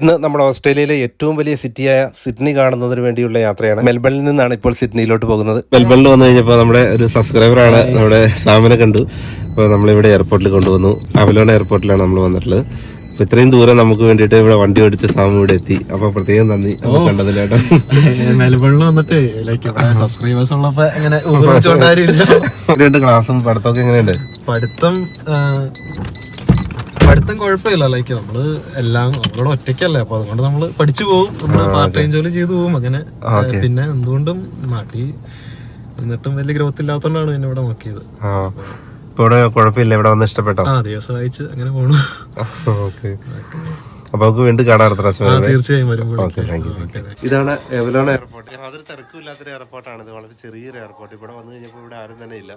ഇന്ന് നമ്മുടെ ഓസ്ട്രേലിയയിലെ ഏറ്റവും വലിയ സിറ്റിയായ സിഡ്നി കാണുന്നതിന് വേണ്ടിയുള്ള യാത്രയാണ്. മെൽബണിൽ നിന്നാണ് ഇപ്പോൾ സിഡ്നിയിലോട്ട് പോകുന്നത്. മെൽബണിൽ വന്നു കഴിഞ്ഞപ്പോൾ നമ്മുടെ ഒരു സബ്സ്ക്രൈബറാണ് നമ്മുടെ സാമിനെ കണ്ടു. അപ്പോൾ നമ്മളിവിടെ എയർപോർട്ടിൽ കൊണ്ടുവന്നു. അവലോൺ എയർപോർട്ടിലാണ് നമ്മൾ വന്നിട്ടുള്ളത്. അപ്പോൾ ഇത്രയും ദൂരം നമുക്ക് വേണ്ടിയിട്ട് ഇവിടെ വണ്ടി ഓടിച്ച് സാമി ഇവിടെ എത്തി. അപ്പോൾ പ്രത്യേകം നന്ദി കണ്ടതിലേട്ടോ. മെൽബണിൽ വന്നിട്ട് സബ്സ്ക്രൈബേഴ്സ് ഉള്ളപ്പോ ക്ലാസ്സും പഠിത്തമൊക്കെ എങ്ങനെയുണ്ട്? പഠിത്തം കുഴപ്പമില്ല. ലൈക്ക് നമ്മള് എല്ലാം നമ്മളോട് ഒറ്റയ്ക്കല്ലേ, അപ്പൊ അതുകൊണ്ട് നമ്മള് പഠിച്ചു പോകും, നമ്മള് പാർട്ട് ടൈം ജോലി ചെയ്തു പോകും അങ്ങനെ. പിന്നെ എന്തുകൊണ്ടും നാട്ടിൽ എന്നിട്ടും വലിയ ഗ്രോത്ത് ഇല്ലാത്തോണ്ടാണ് പിന്നെ ഇവിടെ നോക്കിയത്. കുഴപ്പമില്ല, ഇവിടെ വന്ന് ഇഷ്ടപ്പെട്ടോ? ദിവസം വായിച്ച് അങ്ങനെ പോണു. അപ്പൊ നമുക്ക് വീണ്ടും കാണാൻ തീർച്ചയായും വരുമ്പോൾ. ഇതാണ് എവലോൺ എയർപോർട്ട്. യാതൊരു തിരക്കില്ലാത്തൊരു എയർപോർട്ടാണ് ഇത്. വളരെ ചെറിയൊരു എയർപോർട്ട്. ഇവിടെ വന്നു കഴിഞ്ഞപ്പോൾ ഇവിടെ ആരും തന്നെ ഇല്ല.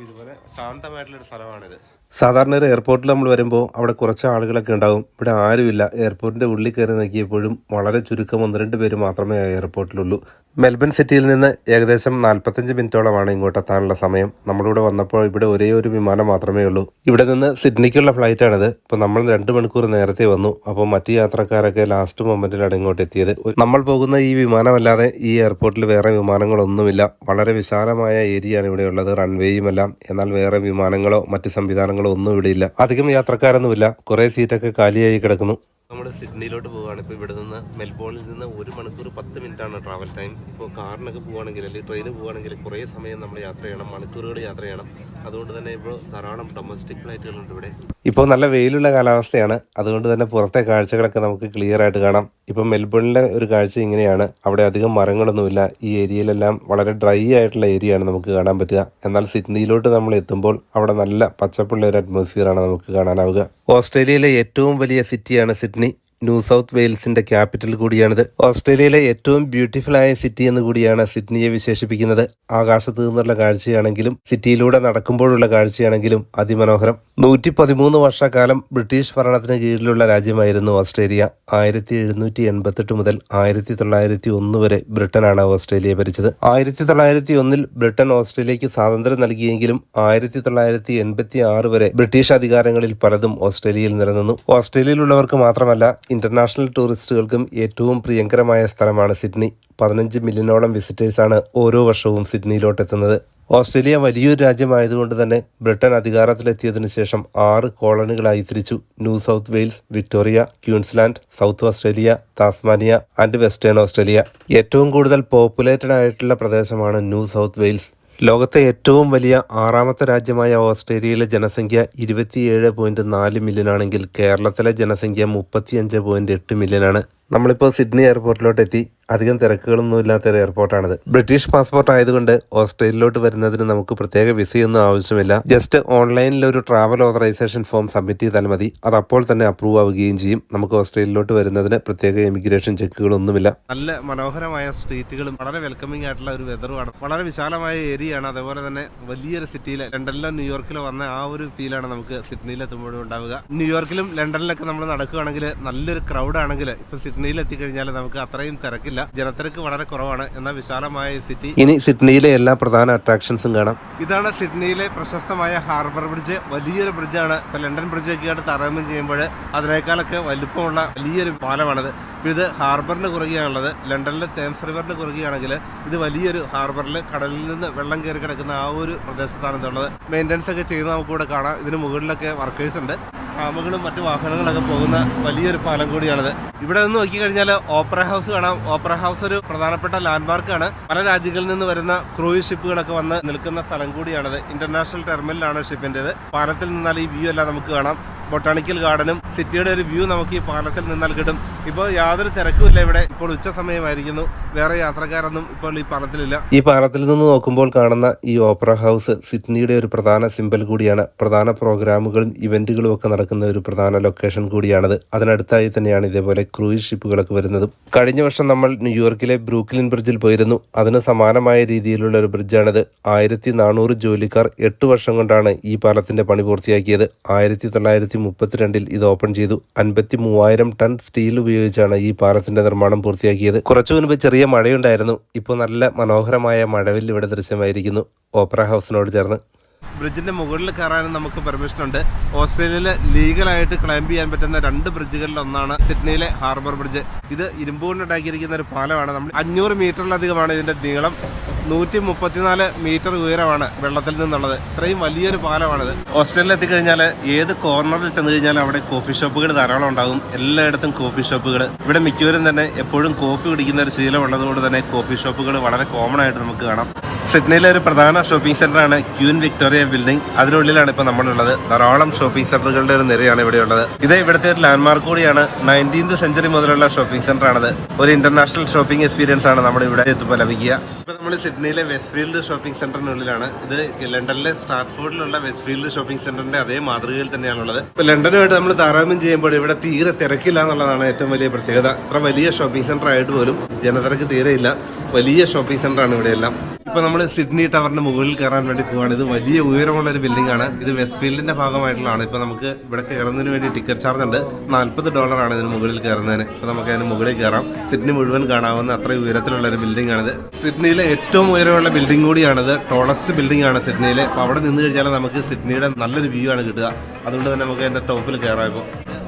ഇതുപോലെ ശാന്തമായിട്ടുള്ളൊരു സ്ഥലമാണിത്. സാധാരണ ഒരു എയർപോർട്ടിൽ നമ്മൾ വരുമ്പോൾ അവിടെ കുറച്ച് ആളുകളൊക്കെ ഉണ്ടാവും. ഇവിടെ ആരുമില്ല. എയർപോർട്ടിന്റെ ഉള്ളിൽ കയറി നോക്കിയപ്പോഴും വളരെ ചുരുക്കം 1-2 പേര് മാത്രമേ എയർപോർട്ടിലുള്ളൂ. മെൽബൺ സിറ്റിയിൽ നിന്ന് ഏകദേശം 45 മിനിറ്റോളമാണ് ഇങ്ങോട്ട് എത്താനുള്ള സമയം. നമ്മളിവിടെ വന്നപ്പോൾ ഇവിടെ ഒരേ ഒരു വിമാനം മാത്രമേ ഉള്ളൂ. ഇവിടെ നിന്ന് സിഡ്നിക്കുള്ള ഫ്ലൈറ്റാണിത്. ഇപ്പോൾ നമ്മൾ 2 മണിക്കൂർ നേരത്തെ വന്നു. അപ്പോൾ മറ്റു യാത്രക്കാരൊക്കെ ലാസ്റ്റ് മൊമെന്റിലാണ് ഇങ്ങോട്ട് എത്തിയത്. നമ്മൾ പോകുന്ന ഈ വിമാനമല്ലാതെ ഈ എയർപോർട്ടിൽ വേറെ വിമാനങ്ങളൊന്നുമില്ല. വളരെ വിശാലമായ ഏരിയയാണ് ഇവിടെ ഉള്ളത്, റൺവേയുമെല്ലാം. എന്നാൽ വേറെ വിമാനങ്ങളോ മറ്റ് സംവിധാനങ്ങളോ ഒന്നും ഇവിടെ ഇല്ല. അധികം യാത്രക്കാരൊന്നുമില്ല. കുറേ സീറ്റൊക്കെ കാലിയായി കിടക്കുന്നു. നമ്മൾ സിഡ്നിയിലോട്ട് പോവുകയാണ്. ഇപ്പോൾ ഇവിടെ നിന്ന് മെൽബോണിൽ നിന്ന് 1 മണിക്കൂർ 10 മിനിറ്റാണ് ട്രാവൽ ടൈം. ഇപ്പോൾ കാറിനൊക്കെ പോവുകയാണെങ്കിൽ അല്ലെങ്കിൽ ട്രെയിന് പോവുകയാണെങ്കിൽ കുറേ സമയം നമ്മൾ യാത്ര ചെയ്യണം, മണിക്കൂറുകൾ യാത്ര ചെയ്യണം. അതുകൊണ്ട് തന്നെ ഇപ്പോൾ ധാരാളം ഡൊമസ്റ്റിക് ഫ്ലൈറ്റുകളുണ്ട് ഇവിടെ. ഇപ്പോൾ നല്ല വെയിലുള്ള കാലാവസ്ഥയാണ്. അതുകൊണ്ട് തന്നെ പുറത്തെ കാഴ്ചകളൊക്കെ നമുക്ക് ക്ലിയർ ആയിട്ട് കാണാം. ഇപ്പം മെൽബണിലെ ഒരു കാഴ്ച ഇങ്ങനെയാണ്. അവിടെ അധികം മരങ്ങളൊന്നുമില്ല. ഈ ഏരിയയിലെല്ലാം വളരെ ഡ്രൈ ആയിട്ടുള്ള ഏരിയയാണ് നമുക്ക് കാണാൻ പറ്റുക. എന്നാൽ സിഡ്നിയിലോട്ട് നമ്മൾ എത്തുമ്പോൾ അവിടെ നല്ല പച്ചപ്പുള്ള ഒരു അറ്റ്മോസ്ഫിയറാണ് നമുക്ക് കാണാനാവുക. ഓസ്ട്രേലിയയിലെ ഏറ്റവും വലിയ സിറ്റിയാണ് സിഡ്നി. ന്യൂ സൗത്ത് വെയിൽസിന്റെ ക്യാപിറ്റൽ കൂടിയാണിത്. ഓസ്ട്രേലിയയിലെ ഏറ്റവും ബ്യൂട്ടിഫുൾ ആയ സിറ്റി എന്ന് കൂടിയാണ് സിഡ്നിയെ വിശേഷിപ്പിക്കുന്നത്. ആകാശത്ത് നിന്നുള്ള കാഴ്ചയാണെങ്കിലും സിറ്റിയിലൂടെ നടക്കുമ്പോഴുള്ള കാഴ്ചയാണെങ്കിലും അതിമനോഹരം. 113 വർഷക്കാലം ബ്രിട്ടീഷ് ഭരണത്തിന് കീഴിലുള്ള രാജ്യമായിരുന്നു ഓസ്ട്രേലിയ. 1788 മുതൽ 1901 വരെ ബ്രിട്ടനാണ് ഓസ്ട്രേലിയയെ ഭരിച്ചത്. 1901 ബ്രിട്ടൻ ഓസ്ട്രേലിയക്ക് സ്വാതന്ത്ര്യം നൽകിയെങ്കിലും 1986 വരെ ബ്രിട്ടീഷ് അധികാരങ്ങളിൽ പലതും ഓസ്ട്രേലിയയിൽ നിലനിന്നു. ഓസ്ട്രേലിയയിലുള്ളവർക്ക് മാത്രമല്ല ഇന്റർനാഷണൽ ടൂറിസ്റ്റുകൾക്കും ഏറ്റവും പ്രിയങ്കരമായ സ്ഥലമാണ് സിഡ്നി. 15 മില്യണോളം വിസിറ്റേഴ്സാണ് ഓരോ വർഷവും സിഡ്നിയിലോട്ട് എത്തുന്നത്. ഓസ്ട്രേലിയ വലിയൊരു രാജ്യമായതുകൊണ്ട് തന്നെ ബ്രിട്ടൻ അധികാരത്തിലെത്തിയതിനു ശേഷം 6 കോളനികളായി തിരിച്ചു. New South Wales, Victoria, Queensland, South Australia, Tasmania and Western Australia. ഏറ്റവും കൂടുതൽ പോപ്പുലേറ്റഡ് ആയിട്ടുള്ള പ്രദേശമാണ് ന്യൂ സൗത്ത് വെയിൽസ്. ലോകത്തെ ഏറ്റവും വലിയ 6ാമത്തെ രാജ്യമായ ഓസ്ട്രേലിയയിലെ ജനസംഖ്യ 27.4 മില്യൺ ആണെങ്കിൽ കേരളത്തിലെ ജനസംഖ്യ 35.8 മില്യനാണ്. നമ്മളിപ്പോൾ സിഡ്നി എയർപോർട്ടിലോട്ട് എത്തി. അധികം തിരക്കുകളൊന്നും ഇല്ലാത്തൊരു എയർപോർട്ടാണിത്. ബ്രിട്ടീഷ് പാസ്പോർട്ട് ആയതുകൊണ്ട് ഓസ്ട്രേലിയയിലോട്ട് വരുന്നതിന് നമുക്ക് പ്രത്യേക വിസയൊന്നും ആവശ്യമില്ല. ജസ്റ്റ് ഓൺലൈനിൽ ഒരു ട്രാവൽ ഓതറൈസേഷൻ ഫോം സബ്മിറ്റ് ചെയ്താൽ മതി. അത് അപ്പോൾ തന്നെ അപ്രൂവ് ആവുകയും ചെയ്യും. നമുക്ക് ഓസ്ട്രേലിയയിലോട്ട് വരുന്നതിന് പ്രത്യേക ഇമിഗ്രേഷൻ ചെക്കുകളൊന്നുമില്ല. നല്ല മനോഹരമായ സ്ട്രീറ്റുകളും വളരെ വെൽക്കമിംഗ് ആയിട്ടുള്ള ഒരു വെതറുമാണ്. വളരെ വിശാലമായ ഏരിയയാണ്. അതേപോലെ തന്നെ വലിയൊരു സിറ്റിയിൽ ലണ്ടനിലോ ന്യൂയോർക്കിലോ വന്ന ആ ഒരു ഫീലാണ് നമുക്ക് സിഡ്നിയിലെത്തുമ്പോഴും ഉണ്ടാവുക. ന്യൂയോർക്കിലും ലണ്ടനിലൊക്കെ നമ്മൾ നടക്കുകയാണെങ്കിൽ നല്ലൊരു ക്രൗഡ് ആണെങ്കിൽ ഇപ്പൊ സിഡ്നിയിൽ എത്തിക്കഴിഞ്ഞാൽ നമുക്ക് അത്രയും തിരക്കില്ല. ജനത്തിരക്ക് വളരെ കുറവാണ്. എന്നാൽ വിശാലമായ സിറ്റി. ഇനി സിഡ്നിയിലെ എല്ലാ പ്രധാന അട്രാക്ഷൻസും കാണാം. ഇതാണ് സിഡ്നിയിലെ പ്രശസ്തമായ ഹാർബർ ബ്രിഡ്ജ്. വലിയൊരു ബ്രിഡ്ജാണ്. ഇപ്പൊ ലണ്ടൻ ബ്രിഡ്ജ് ഒക്കെ ആയിട്ട് താരതമ്യം ചെയ്യുമ്പോൾ അതിനേക്കാളൊക്കെ വലുപ്പമുള്ള വലിയൊരു പാലമാണിത്. ഇപ്പൊ ഇത് ഹാർബറിന് കുറുകെയാണുള്ളത്. ലണ്ടനിലെ തേംസ് റിവറിന് കുറുകെയാണെങ്കിൽ ഇത് വലിയൊരു ഹാർബറിൽ കടലിൽ നിന്ന് വെള്ളം കയറി കിടക്കുന്ന ആ ഒരു പ്രദേശത്താണ് ഇതുള്ളത്. മെയിൻ്റനൻസ് ഒക്കെ ചെയ്ത് നമുക്ക് ഇവിടെ കാണാം. ഇതിന് മുകളിലൊക്കെ വർക്കേഴ്സ് ഉണ്ട്. ഫാമുകളും മറ്റു വാഹനങ്ങളൊക്കെ പോകുന്ന വലിയൊരു പാലം കൂടിയാണിത്. ഇവിടെ നിന്ന് നോക്കിക്കഴിഞ്ഞാൽ ഓപ്പറ ഹൗസ് കാണാം. ഓപ്പറ ഹൗസ് ഒരു പ്രധാനപ്പെട്ട ലാൻഡ്മാർക്കാണ്. പല രാജ്യങ്ങളിൽ നിന്ന് വരുന്ന ക്രൂയിസ് ഷിപ്പുകളൊക്കെ വന്ന് നിൽക്കുന്ന സ്ഥലം കൂടിയാണിത്. ഇന്റർനാഷണൽ ടെർമിനലാണ് ഷിപ്പിൻ്റെത്. പാലത്തിൽ നിന്നാൽ ഈ വ്യൂ എല്ലാം നമുക്ക് കാണാം. ബൊട്ടാണിക്കൽ ഗാർഡനും സിറ്റിയുടെ ഒരു വ്യൂ നമുക്ക് ഈ പാലത്തിൽ നിന്നാൽ കിട്ടും. ഇപ്പോൾ യാതൊരു തിരക്കുമില്ല ഇവിടെ. ഇപ്പോൾ ഉച്ച സമയമായിരിക്കുന്നു. വേറെ യാത്രക്കാരൊന്നും ഇപ്പോൾ ഈ പാലത്തിലില്ല. ഈ പാലത്തിൽ നിന്ന് നോക്കുമ്പോൾ കാണുന്ന ഈ ഓപ്പറ ഹൗസ് സിഡ്നിയുടെ ഒരു പ്രധാന സിംബൽ കൂടിയാണ്. പ്രധാന പ്രോഗ്രാമുകളും ഇവന്റുകളും ഒക്കെ നടക്കുന്ന ഒരു പ്രധാന ലൊക്കേഷൻ കൂടിയാണത്. അതിനടുത്തായി തന്നെയാണ് ഇതേപോലെ ക്രൂയിസ് ഷിപ്പുകളൊക്കെ വരുന്നതും. കഴിഞ്ഞ വർഷം നമ്മൾ ന്യൂയോർക്കിലെ ബ്രൂക്ലിൻ ബ്രിഡ്ജിൽ പോയിരുന്നു. അതിന് സമാനമായ രീതിയിലുള്ള ഒരു ബ്രിഡ്ജാണിത്. 1400 ജോലിക്കാർ 8 വർഷം കൊണ്ടാണ് ഈ പാലത്തിന്റെ പണി പൂർത്തിയാക്കിയത്. 1932 ഇത് ഓപ്പൺ ചെയ്തു. 53,000 ടൺ സ്റ്റീൽ ഉപയോഗിച്ചാണ് ഈ പാലത്തിന്റെ നിർമ്മാണം പൂർത്തിയാക്കിയത്. കുറച്ചു മുൻപ് ചെറിയ മഴയുണ്ടായിരുന്നു. ഇപ്പോൾ നല്ല മനോഹരമായ മഴവിൽ ഇവിടെ ദൃശ്യമായിരിക്കുന്നു ഓപ്പറ ഹൗസിനോട് ചേർന്ന്. ബ്രിഡ്ജിന്റെ മുകളിൽ കയറാനും നമുക്ക് പെർമിഷൻ ഉണ്ട്. ഓസ്ട്രേലിയയിൽ ലീഗലായിട്ട് ക്ലൈംബ് ചെയ്യാൻ പറ്റുന്ന 2 ബ്രിഡ്ജുകളിൽ ഒന്നാണ് സിഡ്നിയിലെ ഹാർബർ ബ്രിഡ്ജ്. ഇത് ഇരുമ്പ് കൊണ്ടുണ്ടാക്കിയിരിക്കുന്ന ഒരു പാലമാണ്. നമ്മൾ 500 മീറ്ററിലധികമാണ് ഇതിന്റെ നീളം. 134 മീറ്റർ ഉയരമാണ് വെള്ളത്തിൽ നിന്നുള്ളത്. ഇത്രയും വലിയൊരു പാലമാണിത്. ഓസ്ട്രേലിയയിൽ എത്തിക്കഴിഞ്ഞാൽ ഏത് കോർണറിൽ ചെന്ന് കഴിഞ്ഞാൽ അവിടെ കോഫി ഷോപ്പുകൾ ധാരാളം ഉണ്ടാകും. എല്ലായിടത്തും കോഫി ഷോപ്പുകൾ. ഇവിടെ മിക്കവരും തന്നെ എപ്പോഴും കോഫി കുടിക്കുന്ന ഒരു ശീലം ഉള്ളതുകൊണ്ട് തന്നെ കോഫി ഷോപ്പുകൾ വളരെ കോമൺ ആയിട്ട് നമുക്ക് കാണാം. സിഡ്നിയിലെ ഒരു പ്രധാന ഷോപ്പിംഗ് സെന്ററാണ് ക്യൂൻ വിക്ടോറിയ ബിൽഡിംഗ്. അതിനുള്ളിലാണ് ഇപ്പോൾ നമ്മളുള്ളത്. ധാരാളം ഷോപ്പിംഗ് സെന്ററുകളുടെ ഒരു നിരയാണ് ഇവിടെയുള്ളത്. ഇത് ഇവിടുത്തെ ഒരു ലാൻഡ്മാർക്ക് കൂടിയാണ്. 19th സെഞ്ചുറി മുതലുള്ള ഷോപ്പിംഗ് സെന്ററാണിത്. ഒരു ഇന്റർനാഷണൽ ഷോപ്പിംഗ് എക്സ്പീരിയൻസ് ആണ് നമ്മുടെ ഇവിടെ എത്തുമ്പോൾ ലഭിക്കുക. ഇപ്പോൾ നമ്മൾ സിഡ്നിയിലെ വെസ്റ്റ്ഫീൽഡ് ഷോപ്പിംഗ് സെന്ററിനുള്ളിലാണ്. ഇത് ലണ്ടനിലെ സ്റ്റാർട്ട്ഫോർഡിലുള്ള വെസ്റ്റ്ഫീൽഡ് ഷോപ്പിംഗ് സെന്ററിന്റെ അതേ മാതൃകയിൽ തന്നെയാണുള്ളത്. ഇപ്പോൾ ലണ്ടനുമായിട്ട് നമ്മൾ താരതമ്യം ചെയ്യുമ്പോൾ ഇവിടെ തീരെ തിരക്കില്ല എന്നുള്ളതാണ് ഏറ്റവും വലിയ പ്രത്യേകത. ഇത്ര വലിയ ഷോപ്പിംഗ് സെന്റർ ആയിട്ട് പോലും ജനത്തിരക്ക് തീരെ ഇല്ല. വലിയ ഷോപ്പിംഗ് സെന്ററാണ് ഇവിടെയെല്ലാം. ഇപ്പോൾ നമ്മൾ സിഡ്നി ടവറിന്റെ മുകളിൽ കയറാൻ വേണ്ടി പോവാണ്. ഇത് വലിയ ഉയരമുള്ള ഒരു ബിൽഡിംഗ് ആണ്. ഇത് വെസ്റ്റ്ഫീൽഡിന്റെ ഭാഗമായിട്ടുള്ളതാണ്. ഇപ്പോൾ നമുക്ക് ഇവിടെ കയറുന്നതിന് വേണ്ടി ടിക്കറ്റ് ചാർജ് ഉണ്ട്. $40 ഇതിന് മുകളിൽ കയറുന്നതിന്. ഇപ്പോൾ നമുക്ക് അതിന് മുകളിൽ കയറാം. സിഡ്നി മുഴുവൻ കാണാവുന്ന അത്രയും ഉയരത്തിലുള്ള ഒരു ബിൽഡിംഗ് ആണിത്. സിഡ്നിയിലെ ഏറ്റവും ഉയരമുള്ള ബിൽഡിംഗ് കൂടിയാണിത്. ടോളസ്റ്റ് ബിൽഡിംഗ് ആണ് സിഡ്നിയിലെ. അപ്പോൾ അവിടെ നിന്ന് കഴിഞ്ഞാൽ നമുക്ക് സിഡ്നിയുടെ നല്ലൊരു വ്യൂ ആണ് കിട്ടുക. അതുകൊണ്ട് തന്നെ നമുക്ക് അതിന്റെ ടോപ്പിൽ കയറാം. ഇപ്പോൾ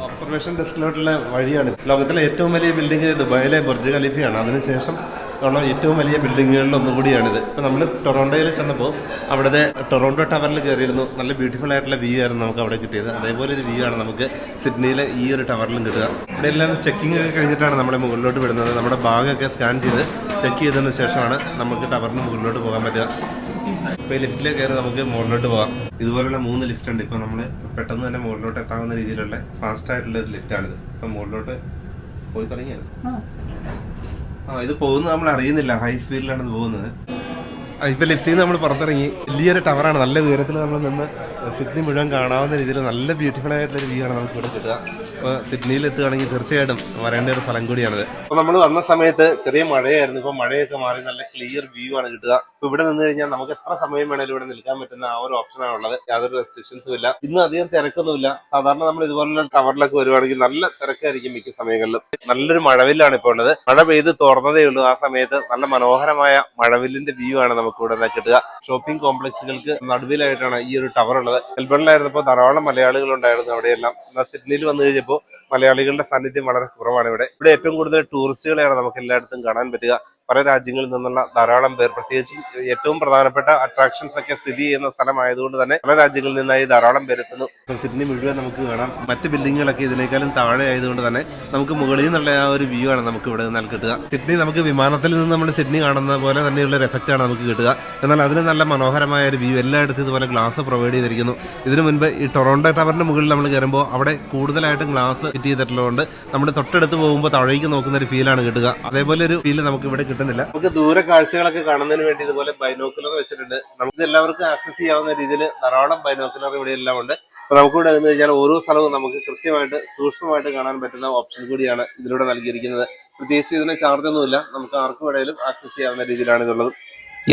ഒബ്സർവേഷൻ ഡെസ്കിലോട്ടുള്ള വഴിയാണ്. ലോകത്തിലെ ഏറ്റവും വലിയ ബിൽഡിംഗ് ദുബായിലെ ബുർജ് ഖലീഫയാണ്. അതിനുശേഷം ഉള്ള ഏറ്റവും വലിയ ബിൽഡിങ്ങുകളിൽ ഒന്നുകൂടിയാണിത്. ഇപ്പോൾ നമ്മൾ ടൊറോണ്ടോയിൽ ചെന്നപ്പോൾ അവിടുത്തെ ടൊറോണ്ടോ ടവറിൽ കയറിയിരുന്നു. നല്ല ബ്യൂട്ടിഫുൾ ആയിട്ടുള്ള വ്യൂ ആയിരുന്നു നമുക്ക് അവിടെ കിട്ടിയത്. അതേപോലെ ഒരു വ്യൂ ആണ് നമുക്ക് സിഡ്നിയിലെ ഈ ഒരു ടവറിലും കിട്ടുക. ഇവിടെ എല്ലാം ചെക്കിംഗ് ഒക്കെ കഴിഞ്ഞിട്ടാണ് നമ്മളെ മുകളിലോട്ട് വിടുന്നത്. നമ്മുടെ ബാഗൊക്കെ സ്കാൻ ചെയ്ത് ചെക്ക് ചെയ്തതിന് ശേഷമാണ് നമുക്ക് ടവറിന് മുകളിലോട്ട് പോകാൻ പറ്റുക. ഇപ്പോൾ ഈ ലിഫ്റ്റിൽ കയറി നമുക്ക് മുകളിലോട്ട് പോകാം. ഇതുപോലുള്ള 3 ലിഫ്റ്റ് ഉണ്ട്. ഇപ്പോൾ നമ്മൾ പെട്ടെന്ന് തന്നെ മുകളിലോട്ട് എത്താവുന്ന രീതിയിലുള്ള ഫാസ്റ്റ് ആയിട്ടുള്ള ഒരു ലിഫ്റ്റാണിത്. ഇപ്പം മുകളിലോട്ട് പോയി തുടങ്ങിയാണ്. ഇത് പോകുന്നത് നമ്മൾ അറിയുന്നില്ല. ഹൈ സ്പീഡിലാണ് ഇത് പോകുന്നത്. ഇപ്പൊ ലിഫ്റ്റിൽ നിന്ന് നമ്മൾ പുറത്തിറങ്ങി. വലിയൊരു ടവറാണ്. നല്ല ഉയരത്തിൽ നമ്മൾ നിന്ന് സിഡ്നി മുഴുവൻ കാണാവുന്ന രീതിയിൽ നല്ല ബ്യൂട്ടിഫുൾ ആയിട്ടുള്ള ഒരു വ്യൂ ആണ് നമുക്ക് ഇവിടെ കിട്ടുക. ഇപ്പോൾ സിഡ്നിയിൽ എത്തുകയാണെങ്കിൽ തീർച്ചയായിട്ടും വരേണ്ട ഒരു സ്ഥലം കൂടിയാണിത്. അപ്പോൾ നമ്മൾ വന്ന സമയത്ത് ചെറിയ മഴയായിരുന്നു. ഇപ്പോൾ മഴയൊക്കെ മാറി നല്ല ക്ലിയർ വ്യൂ ആണ് കിട്ടുക. ഇപ്പോൾ ഇവിടെ നിന്ന് കഴിഞ്ഞാൽ നമുക്ക് എത്ര സമയം വേണേലും ഇവിടെ നിൽക്കാൻ പറ്റുന്ന ആ ഒരു ഓപ്ഷനാണ് ഉള്ളത്. യാതൊരു റെസ്ട്രിക്ഷൻസും ഇല്ല. ഇന്ന് അധികം തിരക്കൊന്നുമില്ല. സാധാരണ നമ്മൾ ഇതുപോലുള്ള ടവറിലൊക്കെ വരുവാണെങ്കിൽ നല്ല തിരക്കായിരിക്കും മിക്ക സമയങ്ങളിലും. നല്ലൊരു മഴവില്ലാണ് ഇപ്പോൾ ഉള്ളത്. മഴ പെയ്ത് തോർന്നതേ ഉള്ളൂ. ആ സമയത്ത് നല്ല മനോഹരമായ മഴവില്ലിന്റെ വ്യൂ ആണ് നമുക്ക് ഇവിടെ കിട്ടുക. ഷോപ്പിംഗ് കോംപ്ലക്സുകൾക്ക് നടുവിലായിട്ടാണ് ഈ ഒരു ടവർ ഉള്ളത്. മെൽബണിലായിരുന്നപ്പോൾ ധാരാളം മലയാളികൾ ഉണ്ടായിരുന്നു അവിടെയെല്ലാം. എന്നാൽ സിഡ്നിയിൽ വന്നു കഴിഞ്ഞപ്പോൾ മലയാളികളുടെ സാന്നിധ്യം വളരെ കുറവാണ് ഇവിടെ. ഇവിടെ ഏറ്റവും കൂടുതൽ ടൂറിസ്റ്റുകളെയാണ് നമുക്ക് എല്ലായിടത്തും കാണാൻ പറ്റുക. പല രാജ്യങ്ങളിൽ നിന്നുള്ള ധാരാളം പേർ, പ്രത്യേകിച്ചും ഏറ്റവും പ്രധാനപ്പെട്ട അട്രാക്ഷൻസ് ഒക്കെ സ്ഥിതി ചെയ്യുന്ന സ്ഥലമായതുകൊണ്ട് തന്നെ പല രാജ്യങ്ങളിൽ നിന്നായി ധാരാളം പേരെത്തുന്നു. സിഡ്നി മുഴുവൻ നമുക്ക് കാണാം. മറ്റ് ബിൽഡിങ്ങുകളൊക്കെ ഇതിനേക്കാളും താഴെ ആയതുകൊണ്ട് തന്നെ നമുക്ക് മുകളിൽ നിന്നുള്ള ആ ഒരു വ്യൂ ആണ് നമുക്ക് ഇവിടെ നിന്നാൽ കിട്ടുക. സിഡ്നി നമുക്ക് വിമാനത്തിൽ നിന്ന് നമ്മൾ സിഡ്നി കാണുന്ന പോലെ തന്നെയുള്ള ഒരു എഫക്റ്റ് ആണ് നമുക്ക് കിട്ടുക. എന്നാൽ അതിന് നല്ല മനോഹരമായ ഒരു വ്യൂ. എല്ലായിടത്തും ഇതുപോലെ ഗ്ലാസ് പ്രൊവൈഡ് ചെയ്തിരിക്കുന്നു. ഇതിനു മുൻപ് ഈ ടൊറോണ്ടോ ടവറിന്റെ മുകളിൽ നമ്മൾ കയറുമ്പോൾ അവിടെ കൂടുതലായിട്ടും ഗ്ലാസ് ഫിറ്റ് ചെയ്തിട്ടുള്ളതുകൊണ്ട് നമ്മൾ തൊട്ടടുത്ത് പോകുമ്പോൾ താഴേക്ക് നോക്കുന്ന ഒരു ഫീലാണ് കിട്ടുക. അതേപോലെ ഒരു ഫീൽ നമുക്ക് ഇവിടെ കിട്ടുന്നില്ല. നമുക്ക് ദൂരെ കാഴ്ചകളൊക്കെ കാണുന്നതിന് വേണ്ടി ഇതുപോലെ ബൈനോക്കുലർ വെച്ചിട്ടുണ്ട്. നമുക്ക് എല്ലാവർക്കും ആക്സസ് ചെയ്യാവുന്ന രീതിയിൽ ധാരാളം ബൈനോക്കുലർ ഇവിടെ എല്ലാം ഉണ്ട്. അപ്പൊ നമുക്കിവിടെ നിന്ന് കഴിഞ്ഞാൽ ഓരോ സ്ഥലവും നമുക്ക് കൃത്യമായിട്ട് സൂക്ഷ്മമായിട്ട് കാണാൻ പറ്റുന്ന ഓപ്ഷൻ കൂടിയാണ് ഇതിലൂടെ നൽകിയിരിക്കുന്നത്. പ്രത്യേകിച്ച് ഇതിന് ചാർജ് ഒന്നുമില്ല. നമുക്ക് ആർക്കും വേണേലും ആക്സസ് ചെയ്യാവുന്ന രീതിയിലാണ് ഇതുള്ളത്.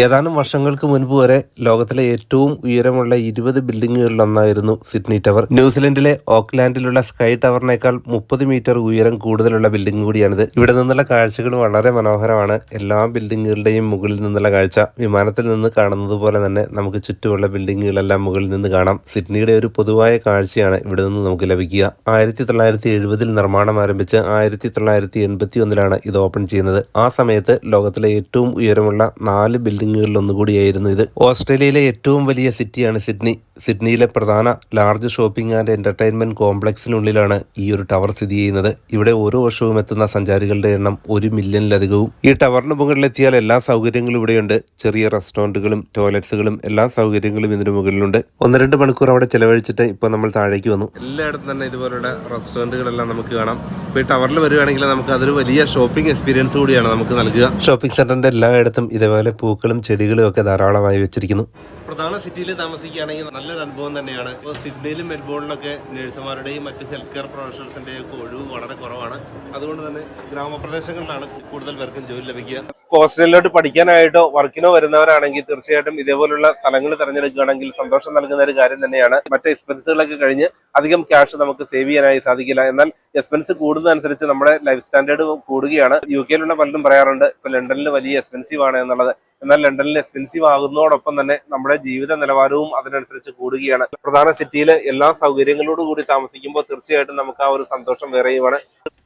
ഏതാനും വർഷങ്ങൾക്ക് മുൻപ് വരെ ലോകത്തിലെ ഏറ്റവും ഉയരമുള്ള 20 ബിൽഡിങ്ങുകളിലൊന്നായിരുന്നു സിഡ്നി ടവർ. ന്യൂസിലൻഡിലെ ഓക്ലാൻഡിലുള്ള സ്കൈ ടവറിനേക്കാൾ 30 മീറ്റർ ഉയരം കൂടുതലുള്ള ബിൽഡിംഗ് കൂടിയാണിത്. ഇവിടെ നിന്നുള്ള കാഴ്ചകൾ വളരെ മനോഹരമാണ്. എല്ലാ ബിൽഡിങ്ങുകളുടെയും മുകളിൽ നിന്നുള്ള കാഴ്ച വിമാനത്തിൽ നിന്ന് കാണുന്നത് പോലെ തന്നെ നമുക്ക് ചുറ്റുമുള്ള ബിൽഡിങ്ങുകളെല്ലാം മുകളിൽ നിന്ന് കാണാം. സിഡ്നിയുടെ ഒരു പൊതുവായ കാഴ്ചയാണ് ഇവിടെ നിന്ന് നമുക്ക് ലഭിക്കുക. 1970 നിർമ്മാണം ആരംഭിച്ച് 1981 ഇത് ഓപ്പൺ ചെയ്യുന്നത്. ആ സമയത്ത് ലോകത്തിലെ ഏറ്റവും ഉയരമുള്ള 4 ബിൽഡിങ്ങുകളിൽ ഒന്നുകൂടിയായിരുന്നു ഇത്. ഓസ്ട്രേലിയയിലെ ഏറ്റവും വലിയ സിറ്റിയാണ് സിഡ്നി. സിഡ്നിയിലെ പ്രധാന ലാർജ് ഷോപ്പിംഗ് ആൻഡ് എന്റർടൈൻമെന്റ് കോംപ്ലക്സിനുള്ളിലാണ് ഈ ഒരു ടവർ സ്ഥിതി ചെയ്യുന്നത്. ഇവിടെ ഓരോ വർഷവും എത്തുന്ന സഞ്ചാരികളുടെ എണ്ണം 1 മില്യണിലധികവും. ഈ ടവറിന് മുകളിലെത്തിയാൽ എല്ലാ സൗകര്യങ്ങളും ഇവിടെയുണ്ട്. ചെറിയ റെസ്റ്റോറന്റുകളും ടോയ്ലറ്റ്സുകളും എല്ലാ സൗകര്യങ്ങളും ഇതിന് മുകളിലുണ്ട്. 1-2 മണിക്കൂർ അവിടെ ചെലവഴിച്ചിട്ട് ഇപ്പോൾ നമ്മൾ താഴേക്ക് വന്നു. എല്ലായിടത്തും തന്നെ ഇതുപോലുള്ള റെസ്റ്റോറന്റുകളെല്ലാം നമുക്ക് കാണാം. ഇപ്പോൾ ഈ ടവറിൽ വരുവാണെങ്കിൽ നമുക്ക് അതൊരു വലിയ ഷോപ്പിംഗ് എക്സ്പീരിയൻസ് കൂടിയാണ് നമുക്ക് നൽകുക. ഷോപ്പിംഗ് സെന്ററിന്റെ എല്ലായിടത്തും ഇതേപോലെ പൂക്കളും ചെടികളും ഒക്കെ ധാരാളമായി വെച്ചിരിക്കുന്നു. പ്രധാന സിറ്റിയിൽ താമസിക്കുകയാണെങ്കിൽ നല്ലൊരു അനുഭവം തന്നെയാണ്. ഇപ്പോൾ സിഡ്നിയിലും മെൽബോണിലൊക്കെ നഴ്സുമാരുടെയും മറ്റ് ഹെൽത്ത് കെയർ പ്രൊഫഷണൽസിന്റെയും ഒക്കെ ഒഴിവ് വളരെ കുറവാണ്. അതുകൊണ്ട് തന്നെ ഗ്രാമപ്രദേശങ്ങളിലാണ് കൂടുതൽ പേർക്കും ജോലി ലഭിക്കുക. ഓസ്ട്രേലിയയിലോട്ട് പഠിക്കാനായിട്ടോ വർക്കിനോ വരുന്നവരാണെങ്കിൽ തീർച്ചയായിട്ടും ഇതേപോലുള്ള സ്ഥലങ്ങൾ തിരഞ്ഞെടുക്കുകയാണെങ്കിൽ സന്തോഷം നൽകുന്ന ഒരു കാര്യം തന്നെയാണ്. മറ്റ് എക്സ്പെൻസുകളൊക്കെ കഴിഞ്ഞ് അധികം ക്യാഷ് നമുക്ക് സേവ് ചെയ്യാനായി സാധിക്കില്ല. എന്നാൽ എക്സ്പെൻസ് കൂടുന്നതനുസരിച്ച് നമ്മുടെ ലൈഫ് സ്റ്റാൻഡേർഡ് കൂടുകയാണ്. UK യിലുള്ള പലരും പറയാറുണ്ട് ഇപ്പോൾ ലണ്ടനിൽ വലിയ എക്സ്പെൻസീവ് ആണ് എന്നുള്ളത്. എന്നാൽ ലണ്ടനിൽ എക്സ്പെൻസീവ് ആകുന്നതോടൊപ്പം തന്നെ നമ്മുടെ ജീവിത നിലവാരവും അതിനനുസരിച്ച് കൂടുകയാണ്. പ്രധാന സിറ്റിയിൽ എല്ലാ സൗകര്യങ്ങളോടും കൂടി താമസിക്കുമ്പോൾ തീർച്ചയായിട്ടും നമുക്ക് ആ ഒരു സന്തോഷം വേറെയുമാണ്.